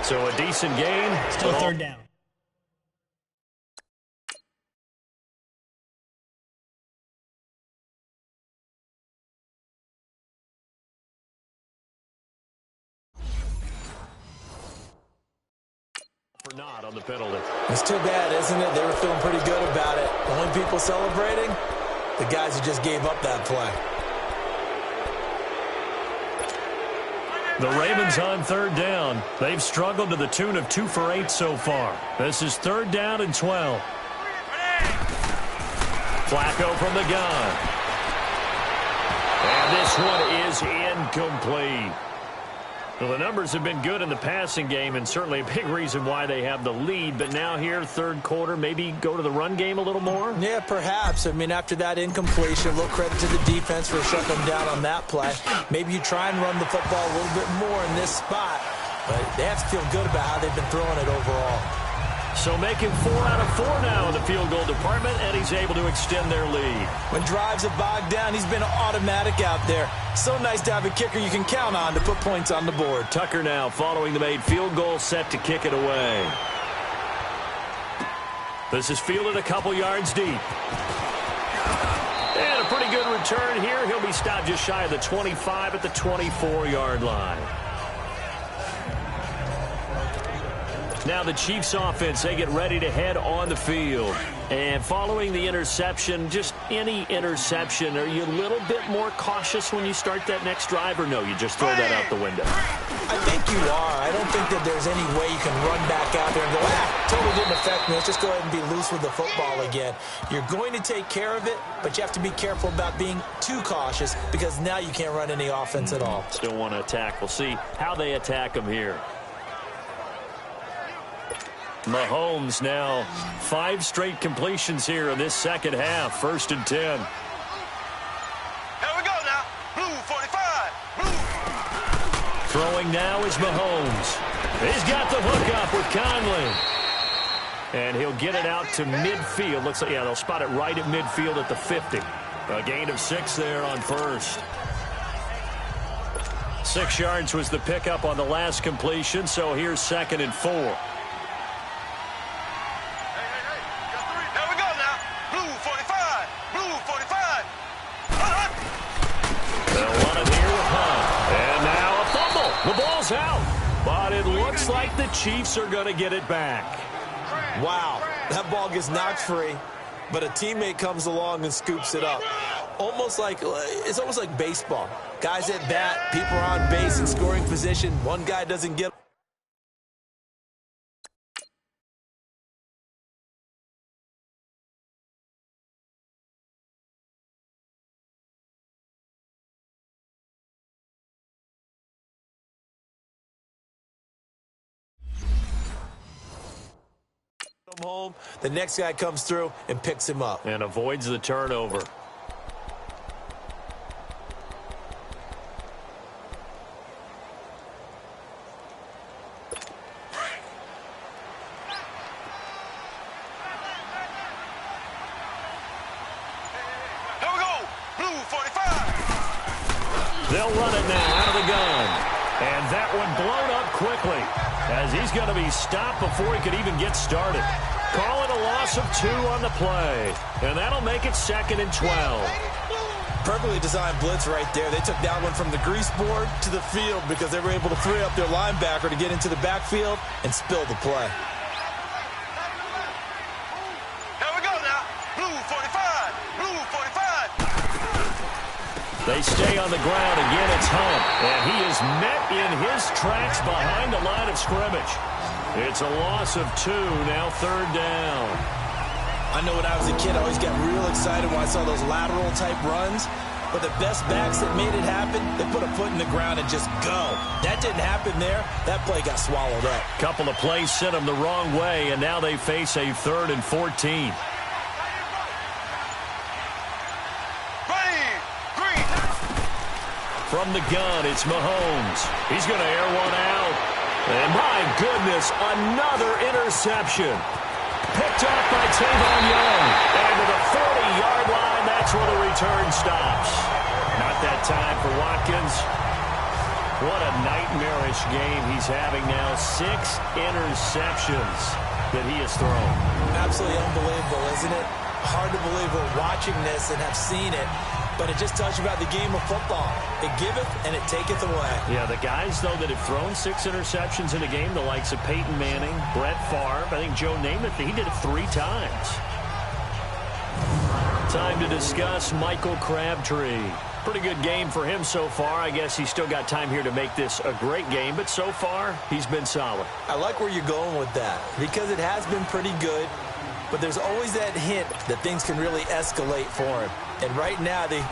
So a decent gain. Still third down. For not on the penalty. It's too bad, isn't it? They were feeling pretty good about it. The only people celebrating, the guys who just gave up that play. The Ravens on third down. They've struggled to the tune of 2 for 8 so far. This is 3rd down and 12. Flacco from the gun. And this one is incomplete. Well, the numbers have been good in the passing game and certainly a big reason why they have the lead. But now here, third quarter, maybe go to the run game a little more? Yeah, perhaps. I mean, after that incompletion, a little credit to the defense for shutting them down on that play. Maybe you try and run the football a little bit more in this spot. But they have to feel good about how they've been throwing it overall. So making 4 out of 4 now in the field goal department, and he's able to extend their lead. When drives have bogged down, he's been automatic out there. So nice to have a kicker you can count on to put points on the board. Tucker now following the made field goal, set to kick it away. This is fielded a couple yards deep. And a pretty good return here. He'll be stopped just shy of the 25 at the 24-yard line. Now the Chiefs offense, they get ready to head on the field. And following the interception, just any interception, are you a little bit more cautious when you start that next drive, or no, you just throw that out the window? I think you are. I don't think that there's any way you can run back out there and go, totally didn't affect me. Let's just go ahead and be loose with the football again. You're going to take care of it, but you have to be careful about being too cautious because now you can't run any offense at all. Still want to attack. We'll see how they attack them here. Mahomes now 5 straight completions here in this second half. 1st and 10. Here we go now. Blue 45. Blue. Throwing now is Mahomes. He's got the hook up with Conley. And he'll get it out to midfield. Looks like, yeah, they'll spot it right at midfield at the 50. A gain of 6 there on first. 6 yards was the pickup on the last completion, so here's 2nd and 4. Out, but it looks like the Chiefs are going to get it back. Wow, that ball gets knocked free, but a teammate comes along and scoops it up. It's almost like baseball. Guys at bat, people are on base in scoring position. One guy doesn't get home, the next guy comes through and picks him up. And avoids the turnover. Here we go. Blue 45. They'll run it now out of the gun. And that one blown up quickly as he's going to be stopped before he could even get started. Call it a loss of 2 on the play. And that'll make it 2nd and 12. Perfectly designed blitz right there. They took that one from the grease board to the field because they were able to free up their linebacker to get into the backfield and spill the play. Here we go now. Blue 45. Blue 45. They stay on the ground. Again, it's Hunt. And he is met in his tracks behind the line of scrimmage. It's a loss of 2, now 3rd down. I know when I was a kid, I always got real excited when I saw those lateral-type runs. But the best backs that made it happen, they put a foot in the ground and just go. That didn't happen there. That play got swallowed up. Couple of plays sent them the wrong way, and now they face a 3rd and 14. From the gun, it's Mahomes. He's going to air one out. And my goodness, another interception. Picked off by Tavon Young. And to the 40-yard line, that's where the return stops. Not that time for Watkins. What a nightmarish game he's having now. 6 interceptions that he has thrown. Absolutely unbelievable, isn't it? Hard to believe we're watching this and have seen it. But it just tells you about the game of football. It giveth and it taketh away. Yeah, the guys, though, that have thrown 6 interceptions in a game, the likes of Peyton Manning, Brett Favre, I think Joe Namath, he did it 3 times. Time to discuss Michael Crabtree. Pretty good game for him so far. I guess he's still got time here to make this a great game, but so far, he's been solid. I like where you're going with that because it has been pretty good, but there's always that hint that things can really escalate for him. And right now, they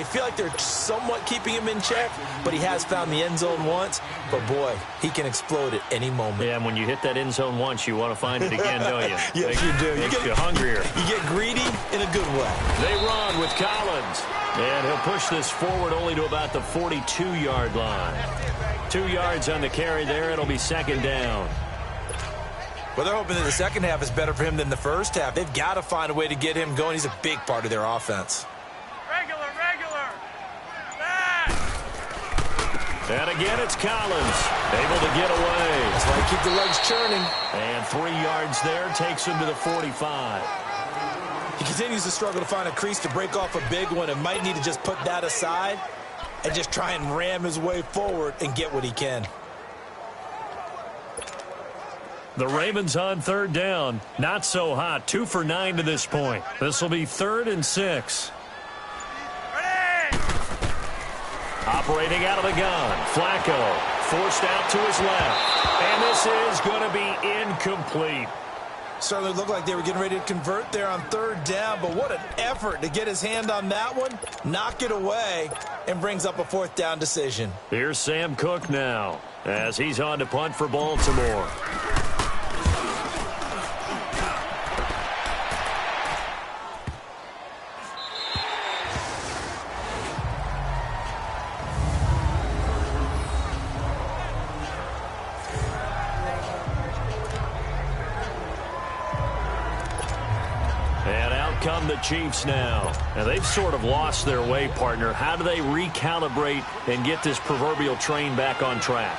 feel like they're somewhat keeping him in check, but he has found the end zone once. But, boy, he can explode at any moment. Yeah, and when you hit that end zone once, you want to find it again, don't you? Yes, you do. Makes you hungrier. You get greedy in a good way. They run with Collins. And he'll push this forward only to about the 42-yard line. 2 yards on the carry there. It'll be second down. Well, they're hoping that the second half is better for him than the first half. They've got to find a way to get him going. He's a big part of their offense. Regular. And again, it's Collins. Able to get away. That's why you keep the legs churning. And 3 yards there takes him to the 45. He continues to struggle to find a crease to break off a big one and might need to just put that aside and just try and ram his way forward and get what he can. The Ravens on third down. Not so hot. 2 for 9 to this point. This will be 3rd and 6. Ready! Operating out of the gun. Flacco forced out to his left. And this is going to be incomplete. Certainly looked like they were getting ready to convert there on third down, but what an effort to get his hand on that one, knock it away, and brings up a 4th down decision. Here's Sam Cook now as he's on to punt for Baltimore. Come the Chiefs now. And they've sort of lost their way, partner. How do they recalibrate and get this proverbial train back on track?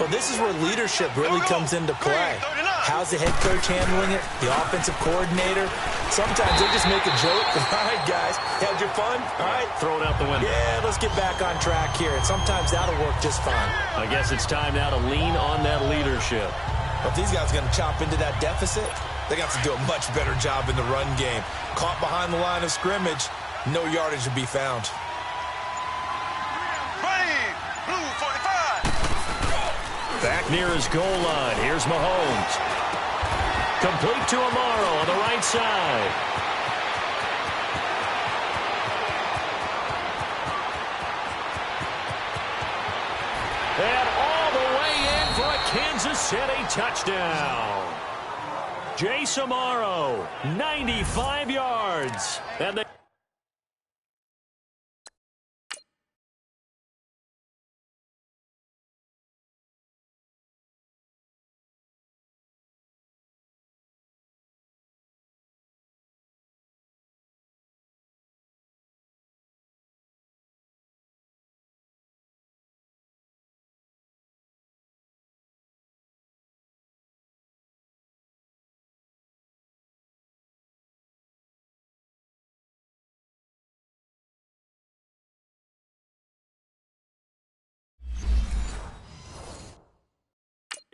Well, this is where leadership really comes into play. How's the head coach handling it? The offensive coordinator? Sometimes they just make a joke. All right, guys, had your fun? All right. Throw it out the window. Yeah, let's get back on track here. And sometimes that'll work just fine. I guess it's time now to lean on that leadership. But if these guys are going to chop into that deficit, they got to do a much better job in the run game. Caught behind the line of scrimmage, no yardage to be found. Ready! Blue 45. Back near his goal line. Here's Mahomes. Complete to Amaro on the right side. And all the way in for a Kansas City touchdown. Jace Amaro, 95 yards. And they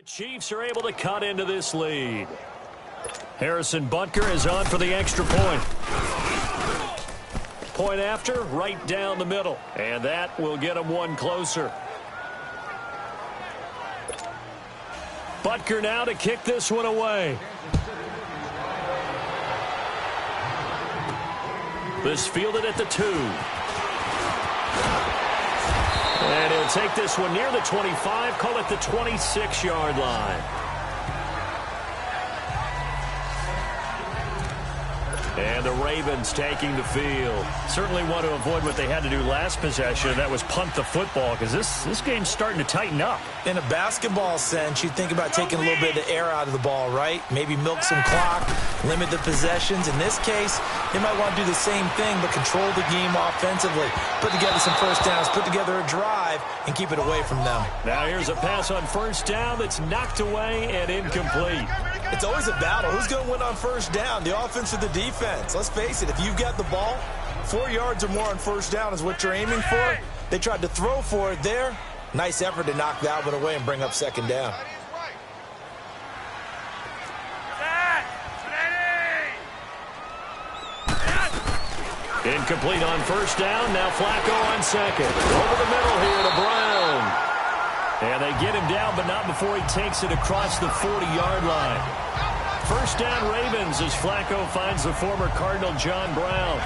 Chiefs are able to cut into this lead. Harrison Butker is on for the extra point. Point after, right down the middle. And that will get him one closer. Butker now to kick this one away. This fielded at the 2. And he'll take this one near the 25, call it the 26-yard line. And the Ravens taking the field. Certainly want to avoid what they had to do last possession. That was punt the football, because this game's starting to tighten up. In a basketball sense, you think about taking a little bit of the air out of the ball, right? Maybe milk some clock, limit the possessions. In this case, they might want to do the same thing, but control the game offensively. Put together some first downs, put together a drive, and keep it away from them. Now here's a pass on first down that's knocked away and incomplete. It's always a battle. Who's going to win on first down, the offense or the defense? Let's face it, if you've got the ball, 4 yards or more on first down is what you're aiming for. They tried to throw for it there. Nice effort to knock that one away and bring up second down. Incomplete on first down. Now Flacco on second. Over the middle here to Brown. And they get him down, but not before he takes it across the 40-yard line. First down Ravens as Flacco finds the former Cardinal John Brown.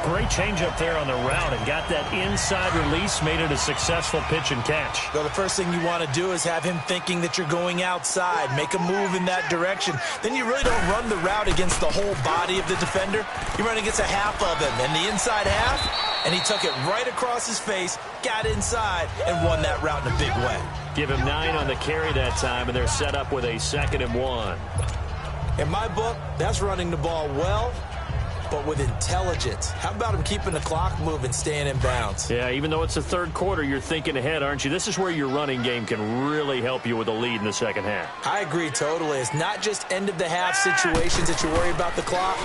Great change up there on the route and got that inside release, made it a successful pitch and catch. Well, the first thing you want to do is have him thinking that you're going outside, make a move in that direction. Then you really don't run the route against the whole body of the defender. You run against a half of him, and the inside half, and he took it right across his face, got inside, and won that route in a big way. Give him 9 on the carry that time, and they're set up with a 2nd and 1. In my book, that's running the ball well, but with intelligence. How about him keeping the clock moving, staying in bounds? Yeah, even though it's the third quarter, you're thinking ahead, aren't you? This is where your running game can really help you with a lead in the second half. I agree totally. It's not just end-of-the-half situations that you worry about the clock.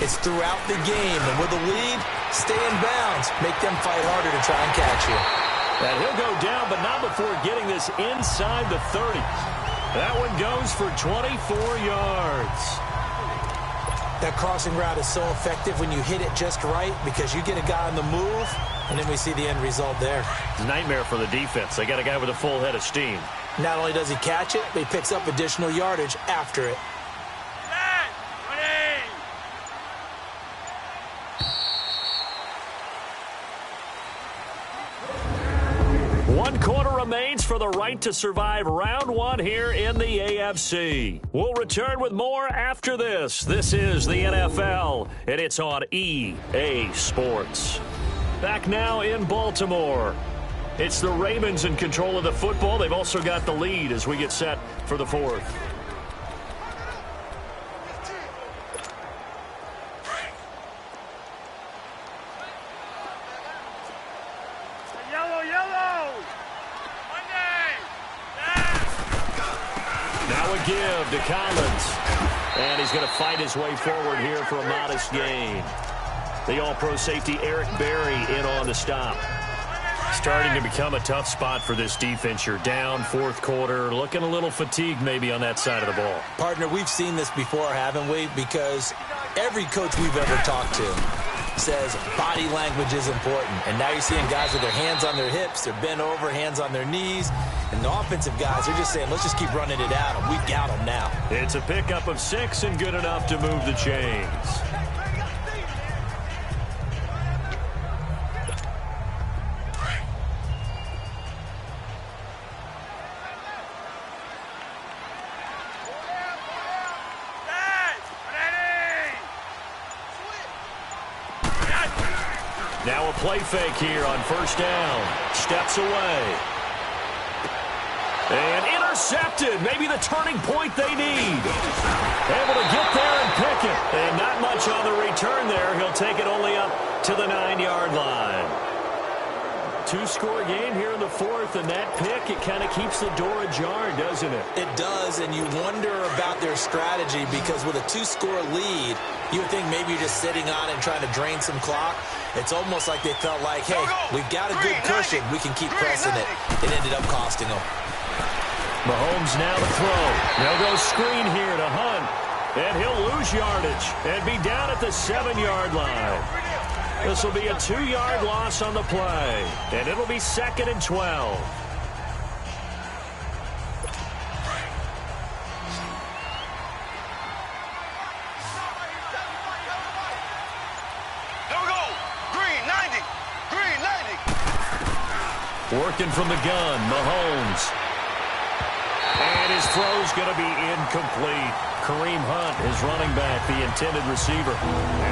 It's throughout the game. And with a lead, stay in bounds. Make them fight harder to try and catch you. And he'll go down, but not before getting this inside the 30. That one goes for 24 yards. That crossing route is so effective when you hit it just right because you get a guy on the move, and then we see the end result there. It's a nightmare for the defense. They got a guy with a full head of steam. Not only does he catch it, but he picks up additional yardage after it. One quarter remains for the right to survive round 1 here in the AFC. We'll return with more after this. This is the NFL, and it's on EA Sports. Back now in Baltimore. It's the Ravens in control of the football. They've also got the lead as we get set for the 4th. Give to Collins. And he's going to fight his way forward here for a modest gain. The all-pro safety Eric Berry in on the stop. Starting to become a tough spot for this defense. You're down 4th quarter, looking a little fatigued maybe on that side of the ball. Partner, we've seen this before, haven't we? Because every coach we've ever talked to says body language is important. And now you're seeing guys with their hands on their hips, they're bent over, hands on their knees. And the offensive guys are just saying, let's just keep running it at them. We've got them now. It's a pickup of 6 and good enough to move the chains. Now a play fake here on first down. Steps away. And intercepted. Maybe the turning point they need. Able to get there and pick it. And not much on the return there. He'll take it only up to the 9-yard line. 2-score game here in the 4th, and that pick, it kind of keeps the door ajar, doesn't it? It does, and you wonder about their strategy because with a 2-score lead, you would think maybe you're just sitting on it and trying to drain some clock. It's almost like they felt like, hey, we've got a good cushion. We can keep pressing it. It ended up costing them. Mahomes now to throw. They'll go screen here to Hunt. And he'll lose yardage and be down at the 7-yard line. This will be a 2-yard loss on the play. And it'll be 2nd and 12. Here we go. Green 90. Green 90. Working from the gun, Mahomes. And his throw's going to be incomplete. Kareem Hunt, his running back, the intended receiver.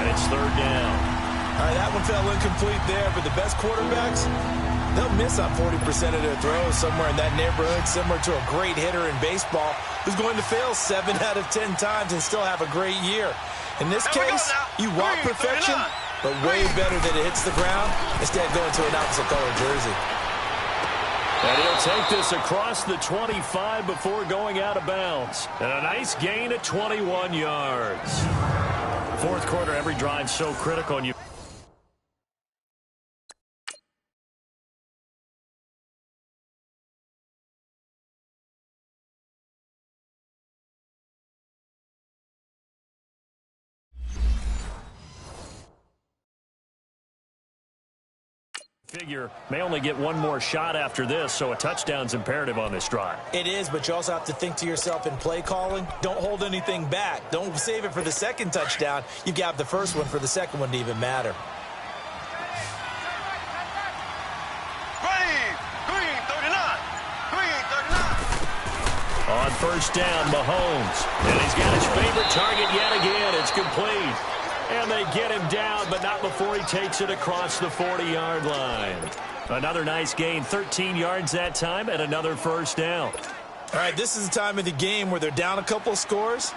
And it's 3rd down. All right, that one fell incomplete there, but the best quarterbacks, they'll miss on 40% of their throws somewhere in that neighborhood, similar to a great hitter in baseball who's going to fail 7 out of 10 times and still have a great year. In this case, you want perfection, but way better that it hits the ground instead of going to an opposite-color jersey. And he'll take this across the 25 before going out of bounds. And a nice gain of 21 yards. 4th quarter, every drive so critical, and you Figure may only get one more shot after this, so a touchdown's imperative on this drive. It is, but you also have to think to yourself in play calling, don't hold anything back. Don't save it for the second touchdown. You got the first one for the second one to even matter. Green 39. Green 39. On first down, Mahomes. And he's got his favorite target yet again. It's complete. And they get him down, but not before he takes it across the 40-yard line. Another nice gain, 13 yards that time, and another first down. All right, this is the time of the game where they're down a couple of scores,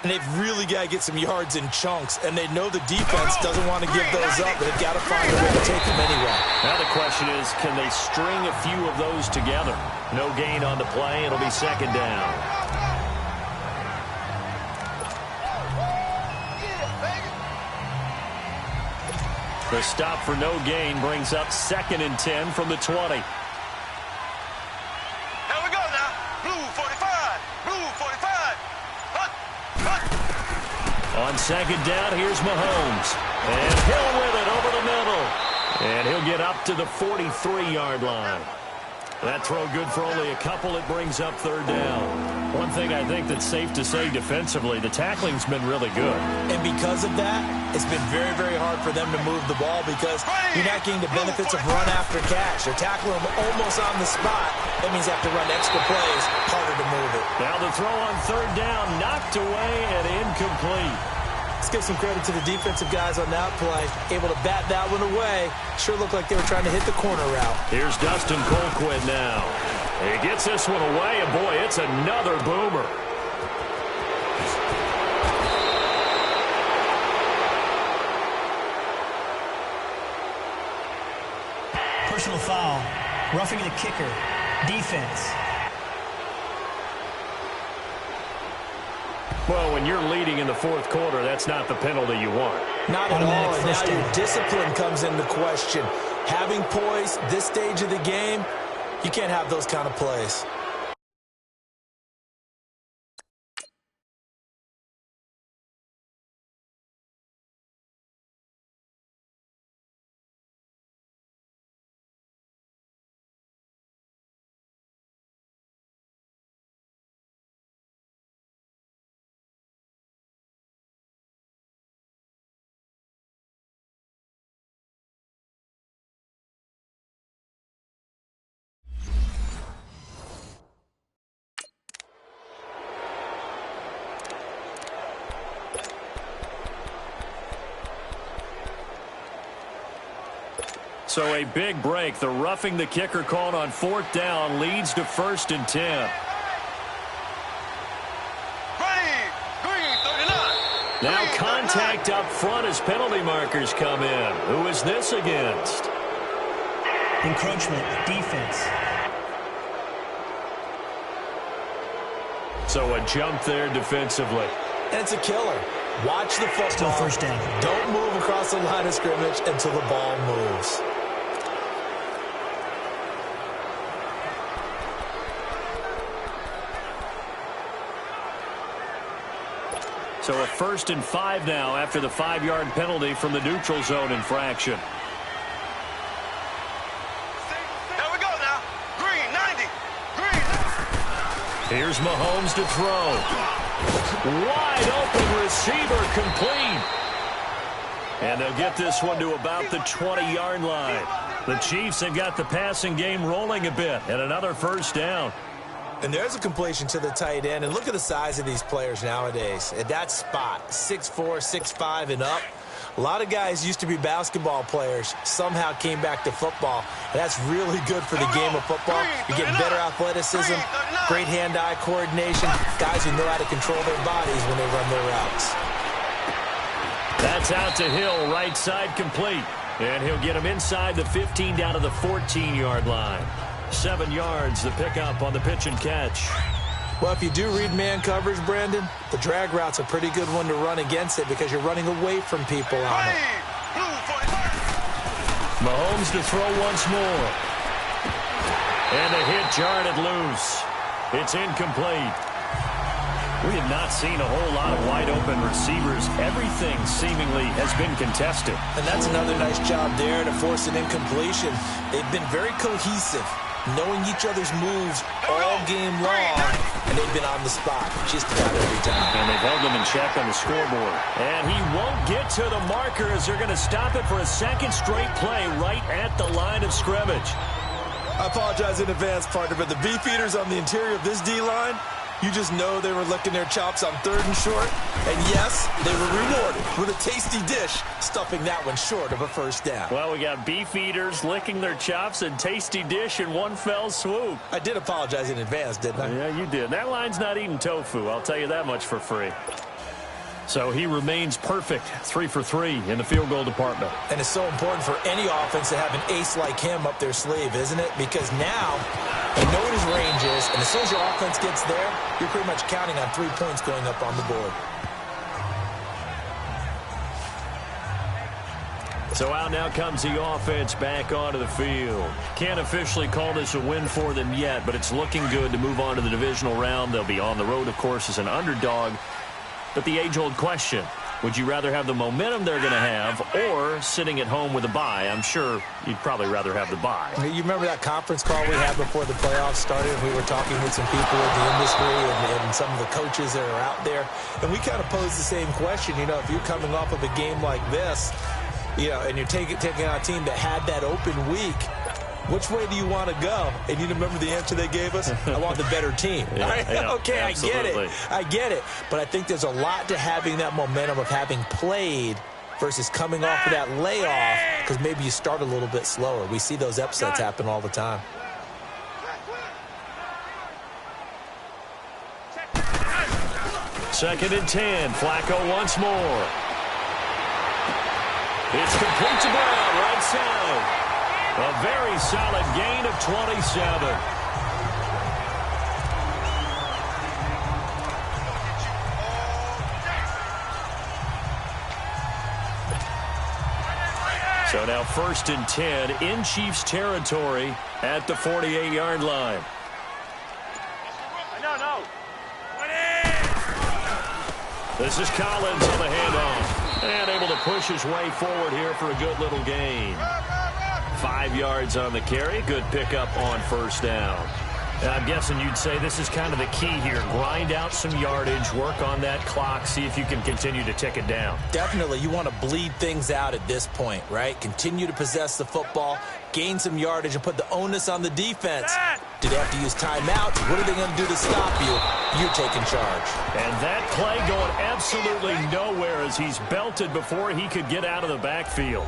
and they've really got to get some yards in chunks, and they know the defense doesn't want to give those up, but they've got to find a way to take them anyway. Now the question is, can they string a few of those together? No gain on the play. It'll be second down. The stop for no gain brings up 2nd and 10 from the 20. Here we go now. Blue 45. Blue 45. Hut. On second down, here's Mahomes. And Hill with it over the middle. And he'll get up to the 43-yard line. That throw good for only a couple. It brings up third down. One thing I think that's safe to say defensively, the tackling's been really good. And because of that, it's been very, very hard for them to move the ball because you're not getting the benefits of run after catch. They're tackling them almost on the spot. That means they have to run extra plays, harder to move it. Now the throw on third down, knocked away and incomplete. Let's give some credit to the defensive guys on that play. Able to bat that one away. Sure looked like they were trying to hit the corner route. Here's Dustin Colquitt now. He gets this one away, and boy, it's another boomer. Personal foul. Roughing the kicker. Defense. Well, when you're leading in the fourth quarter, that's not the penalty you want. Not at all. And now your discipline comes into question. Having poise this stage of the game, you can't have those kind of plays. So a big break. The roughing the kicker called on fourth down leads to 1st and 10. Green 39. Now contact up front as penalty markers come in. Who is this against? Encroachment. Defense. So a jump there defensively. And it's a killer. Watch the football. Still first down. Don't move across the line of scrimmage until the ball moves. So a 1st and 5 now after the 5-yard penalty from the neutral zone infraction. Here we go now. Green 90. Green 90. Here's Mahomes to throw. Wide open receiver complete. And they'll get this one to about the 20-yard line. The Chiefs have got the passing game rolling a bit, and another first down. And there's a completion to the tight end. And look at the size of these players nowadays. At that spot, 6'4", 6'5", and up. A lot of guys used to be basketball players, somehow came back to football. And that's really good for the game of football. You're getting better athleticism, great hand-eye coordination, guys who know how to control their bodies when they run their routes. That's out to Hill, right side complete. And he'll get him inside the 15 down to the 14-yard line. 7 yards, the pickup on the pitch and catch. Well, if you do read man coverage, Brandon, the drag route's a pretty good one to run against it because you're running away from people on it. Mahomes to throw once more. And the hit jarred it loose. It's incomplete. We have not seen a whole lot of wide-open receivers. Everything seemingly has been contested. And that's another nice job there to force an incompletion. They've been very cohesive, knowing each other's moves all game long, and they've been on the spot just about every time. And they've held them in check on the scoreboard. And he won't get to the marker as they're going to stop it for a second straight play right at the line of scrimmage. I apologize in advance, partner, but the beefeaters on the interior of this D-line, you just know they were licking their chops on 3rd and short. And yes, they were rewarded with a tasty dish, stuffing that one short of a first down. Well, we got beef eaters licking their chops and tasty dish in one fell swoop. I did apologize in advance, didn't I? Yeah, you did. That line's not eating tofu, I'll tell you that much for free. So he remains perfect, 3 for 3 in the field goal department. And it's so important for any offense to have an ace like him up their sleeve, isn't it? Because now you know what his range is, and as soon as your offense gets there, you're pretty much counting on 3 points going up on the board. So out now comes the offense back onto the field. Can't officially call this a win for them yet, but it's looking good to move on to the divisional round. They'll be on the road, of course, as an underdog. But the age-old question, would you rather have the momentum they're going to have or sitting at home with a bye? I'm sure you'd probably rather have the bye. You remember that conference call we had before the playoffs started? We were talking with some people in the industry and some of the coaches that are out there. And we kind of posed the same question. You know, if you're coming off of a game like this, you know, and you're taking on a team that had that open week, which way do you want to go? And you remember the answer they gave us? I want the better team. Yeah, okay, absolutely. I get it. But I think there's a lot to having that momentum of having played versus coming off of that layoff because maybe you start a little bit slower. We see those upsets happen all the time. Second and 10. Flacco once more. It's complete to Brown, right side. A very solid gain of 27. So now 1st and 10 in Chiefs territory at the 48-yard line. This is Collins on the handoff. And able to push his way forward here for a good little gain. 5 yards on the carry. Good pickup on first down. And I'm guessing you'd say this is kind of the key here. Grind out some yardage, work on that clock, see if you can continue to tick it down. Definitely. You want to bleed things out at this point, right? Continue to possess the football, gain some yardage, and put the onus on the defense. Do they have to use timeouts? What are they going to do to stop you? You're taking charge. And that play going absolutely nowhere as he's belted before he could get out of the backfield.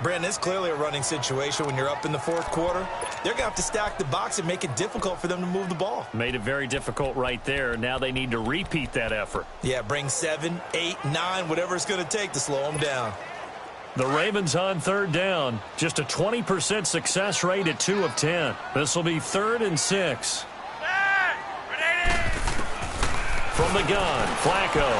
Brandon, it's clearly a running situation when you're up in the 4th quarter. They're going to have to stack the box and make it difficult for them to move the ball. Made it very difficult right there. Now they need to repeat that effort. Yeah, bring 7, 8, 9, whatever it's going to take to slow them down. The Ravens on 3rd down. Just a 20% success rate at 2 of 10. This will be 3rd and 6. From the gun, Flacco.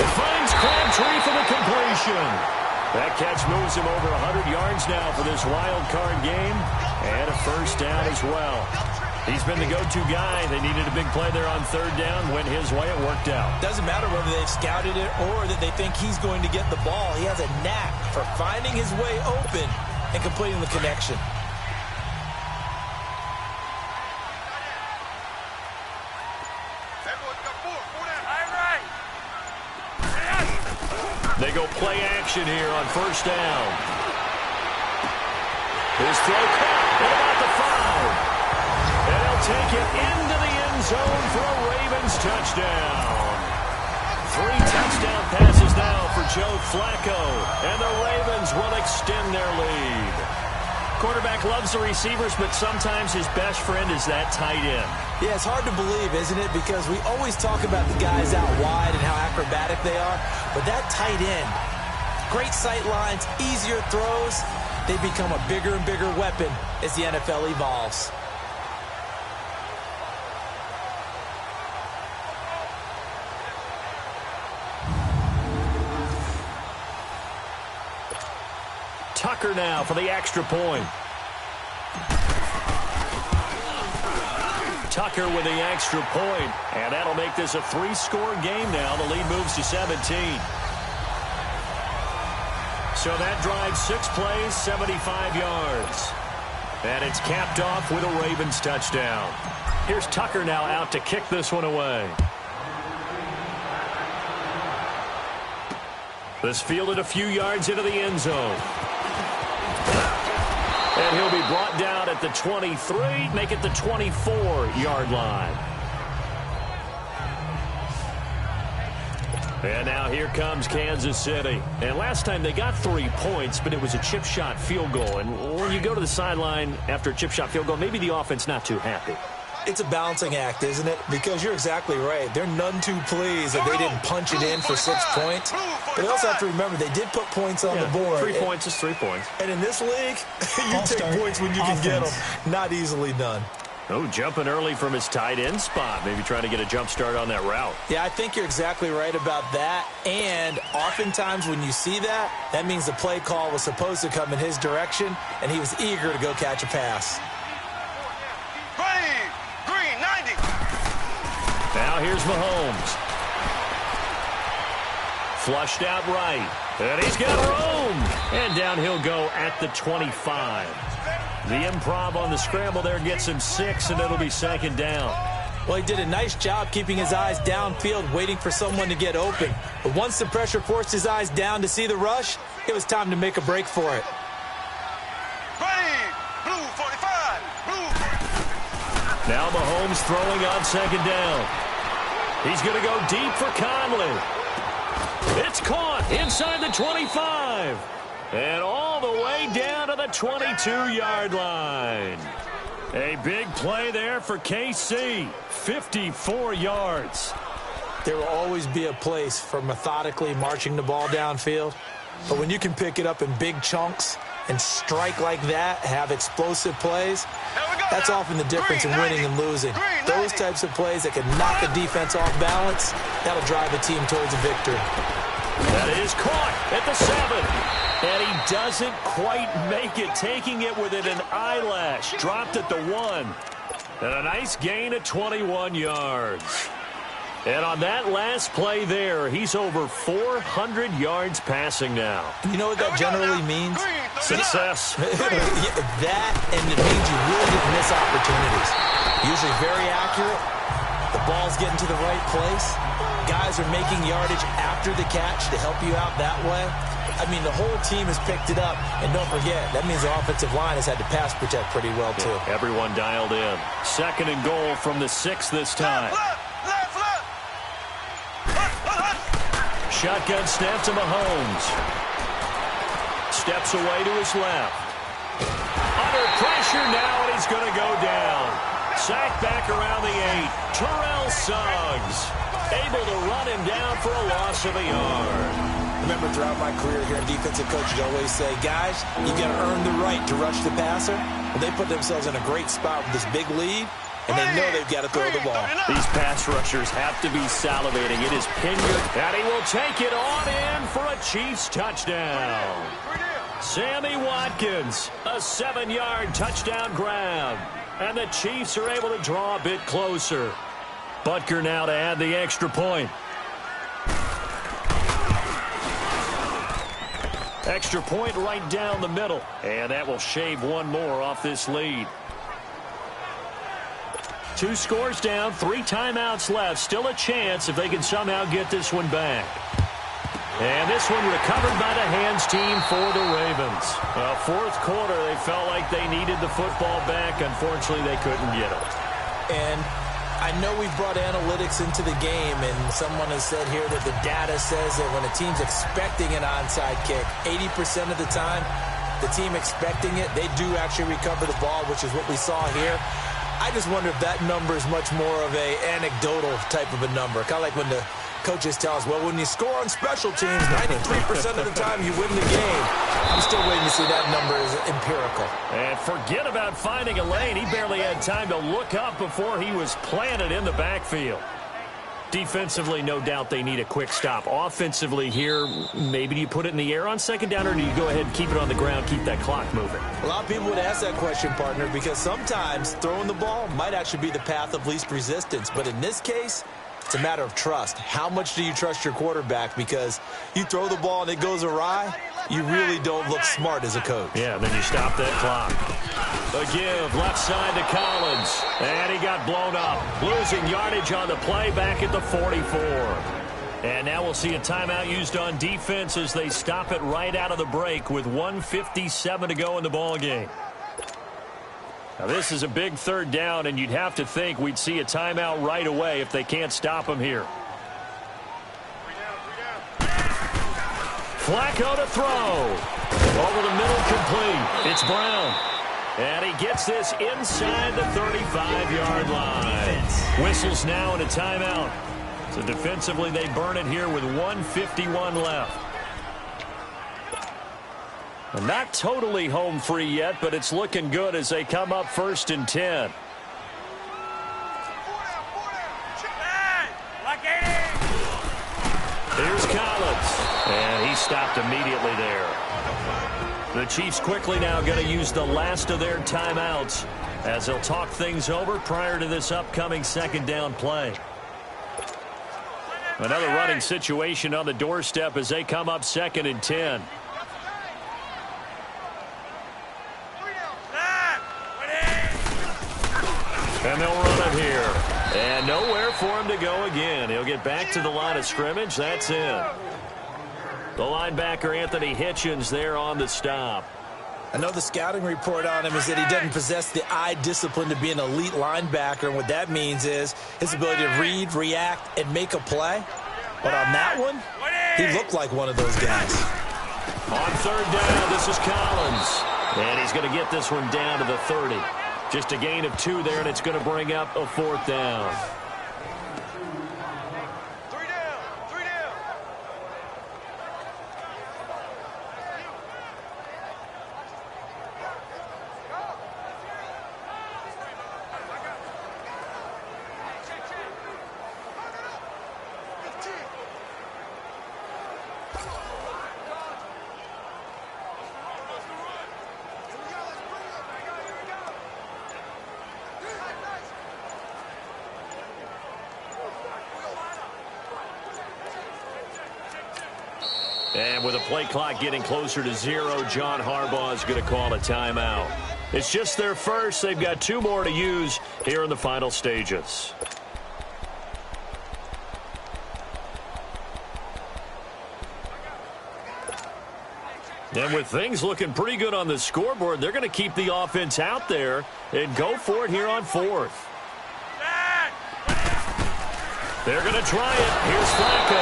It finds Crabtree for the completion. That catch moves him over 100 yards now for this wild card game. And a first down as well. He's been the go-to guy. They needed a big play there on 3rd down. Went his way. It worked out. Doesn't matter whether they've scouted it or that they think he's going to get the ball. He has a knack for finding his way open and completing the connection. They go play action here on first down. His throw caught at about the 5. And he'll take it into the end zone for a Ravens touchdown. 3 touchdown passes now for Joe Flacco. And the Ravens will extend their lead. Quarterback loves the receivers, but sometimes his best friend is that tight end. Yeah, it's hard to believe, isn't it? Because we always talk about the guys out wide and how acrobatic they are. But that tight end, great sight lines, easier throws, they become a bigger and bigger weapon as the NFL evolves. Tucker now for the extra point. Tucker with the extra point. And that'll make this a 3-score game now. The lead moves to 17. So that drives 6 plays, 75 yards. And it's capped off with a Ravens touchdown. Here's Tucker now out to kick this one away. This fielded a few yards into the end zone. And he'll be brought down at the 23, make it the 24-yard line. And now here comes Kansas City. And last time they got 3 points, but it was a chip shot field goal. And when you go to the sideline after a chip shot field goal, maybe the offense not too happy. It's a balancing act, isn't it? Because you're exactly right. They're none too pleased that they didn't punch it in for 6 points. But they also have to remember they did put points on the board. 3 points is 3 points. And in this league, you take points when you can get them. Not easily done. Oh, jumping early from his tight end spot. Maybe trying to get a jump start on that route. Yeah, I think you're exactly right about that. And oftentimes when you see that, that means the play call was supposed to come in his direction, and he was eager to go catch a pass. Now here's Mahomes. Flushed out right. And he's got room. And down he'll go at the 25. The improv on the scramble there gets him 6, and it'll be 2nd down. Well, he did a nice job keeping his eyes downfield, waiting for someone to get open. But once the pressure forced his eyes down to see the rush, it was time to make a break for it. Blue 45. Blue 45. Now Mahomes throwing on 2nd down. He's going to go deep for Conley. It's caught inside the 25. And all the way down to the 22-yard line. A big play there for KC. 54 yards. There will always be a place for methodically marching the ball downfield. But when you can pick it up in big chunks and strike like that, have explosive plays, that's often the difference in winning and losing. Those types of plays that can knock a defense off balance, that'll drive a team towards a victory. That is caught at the 7. And he doesn't quite make it, taking it within an eyelash. Dropped at the 1. And a nice gain of 21 yards. And on that last play there, he's over 400 yards passing now. You know what that generally means? Success. That, and it means you really didn't miss opportunities. Usually very accurate. The ball's getting to the right place. Guys are making yardage after the catch to help you out that way. I mean, the whole team has picked it up. And don't forget, that means the offensive line has had to pass protect pretty well, too. Yeah, everyone dialed in. 2nd and goal from the 6 this time. Shotgun snap to Mahomes. Steps away to his left. Under pressure now, and he's going to go down. Sacked back around the 8. Terrell Suggs able to run him down for a loss of a yard. Remember, throughout my career here in defensive coaches, I always say, guys, you got to earn the right to rush the passer. Well, they put themselves in a great spot with this big lead, and they know they've got to throw the ball. These pass rushers have to be salivating. It is Pinion, and he will take it on in for a Chiefs touchdown. Sammy Watkins, a 7-yard touchdown grab. And the Chiefs are able to draw a bit closer. Butker now to add the extra point. Extra point right down the middle. And that will shave one more off this lead. 2 scores down, 3 timeouts left. Still a chance if they can somehow get this one back. And this one recovered by the hands team for the Ravens. Fourth quarter, they felt like they needed the football back. Unfortunately, they couldn't get it. And I know we've brought analytics into the game, and someone has said here that the data says that when a team's expecting an onside kick, 80% of the time, the team expecting it, they do actually recover the ball, which is what we saw here. I just wonder if that number is much more of a anecdotal type of a number. Kind of like when the coaches tell us, well, when you score on special teams, 93% of the time you win the game. I'm still waiting to see that number is empirical. And forget about finding a lane. He barely had time to look up before he was planted in the backfield. Defensively, no doubt they need a quick stop. Offensively here, maybe do you put it in the air on second down, or do you go ahead and keep it on the ground, keep that clock moving? A lot of people would ask that question, partner, because sometimes throwing the ball might actually be the path of least resistance. But in this case, it's a matter of trust. How much do you trust your quarterback? Because you throw the ball and it goes awry, you really don't look smart as a coach. Yeah, then you stop that clock. A give, left side to Collins. And he got blown up. Losing yardage on the play back at the 44. And now we'll see a timeout used on defense as they stop it right out of the break with 1:57 to go in the ballgame. Now this is a big third down, and you'd have to think we'd see a timeout right away if they can't stop him here. Flacco to throw. Over the middle, complete. It's Brown. And he gets this inside the 35-yard line. Whistles now and a timeout. So defensively, they burn it here with 1:51 left. And not totally home free yet, but it's looking good as they come up 1st and 10. Here's Collins. And he stopped immediately there. The Chiefs quickly now going to use the last of their timeouts as they'll talk things over prior to this upcoming second down play. Another running situation on the doorstep as they come up 2nd and 10. And they'll run it here. And nowhere for him to go again. He'll get back to the line of scrimmage. That's in. The linebacker, Anthony Hitchens, there on the stop. I know the scouting report on him is that he doesn't possess the eye discipline to be an elite linebacker, and what that means is his ability to read, react, and make a play. But on that one, he looked like one of those guys. On third down, this is Collins. And he's going to get this one down to the 30. Just a gain of 2 there, and it's going to bring up a 4th down. And with the play clock getting closer to 0, John Harbaugh is going to call a timeout. It's just their first. They've got 2 more to use here in the final stages. And with things looking pretty good on the scoreboard, they're going to keep the offense out there and go for it here on 4th. They're going to try it. Here's Flacco.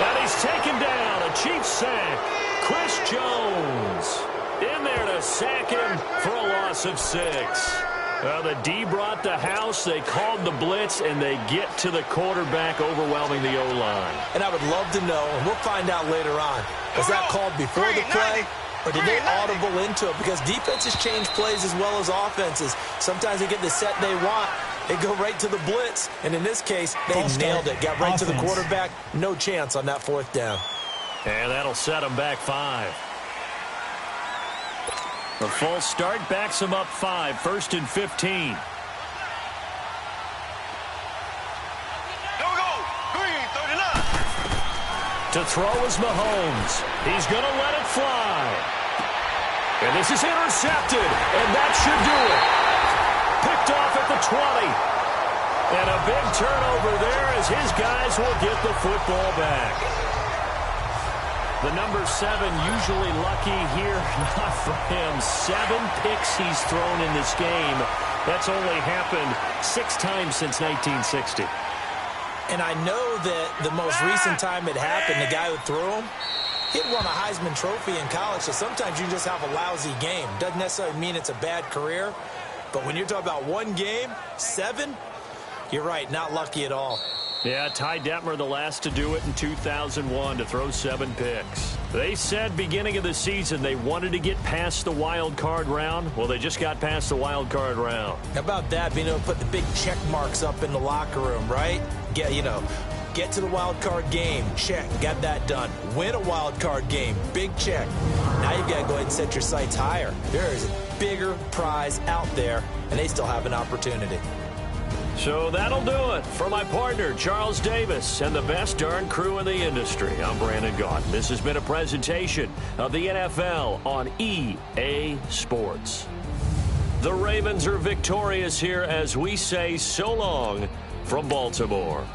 And he's taken down. A Chiefs sack. Chris Jones in there to sack him for a loss of 6. The D brought the house. They called the blitz, and they get to the quarterback, overwhelming the O-line. And I would love to know, and we'll find out later on, was that called before the play, or did they audible into it? Because defenses change plays as well as offenses. Sometimes they get the set they want. They go right to the blitz, and in this case, they nailed it. Got right to the quarterback. No chance on that 4th down. And that'll set them back 5. The full start backs them up 5, 1st and 15. Here we go. Green, 39. To throw is Mahomes. He's going to let it fly. And this is intercepted, and that should do it. Picked off at the 20. And a big turnover there as his guys will get the football back. The number 7 usually lucky here. Not for him. 7 picks he's thrown in this game. That's only happened 6 times since 1960. And I know that the most recent time it happened, the guy who threw him, he'd won a Heisman Trophy in college, so sometimes you just have a lousy game. Doesn't necessarily mean it's a bad career, but when you're talking about one game, 7, you're right, not lucky at all. Yeah, Ty Detmer, the last to do it in 2001, to throw 7 picks. They said beginning of the season they wanted to get past the wild card round. Well, they just got past the wild card round. How about that, being able to put the big check marks up in the locker room, right? Get, Get to the wild card game. Check. Got that done. Win a wild card game. Big check. Now you've got to go ahead and set your sights higher. There is a bigger prize out there, and they still have an opportunity. So that'll do it for my partner, Charles Davis, and the best darn crew in the industry. I'm Brandon Gaudin. This has been a presentation of the NFL on EA Sports. The Ravens are victorious here as we say so long from Baltimore.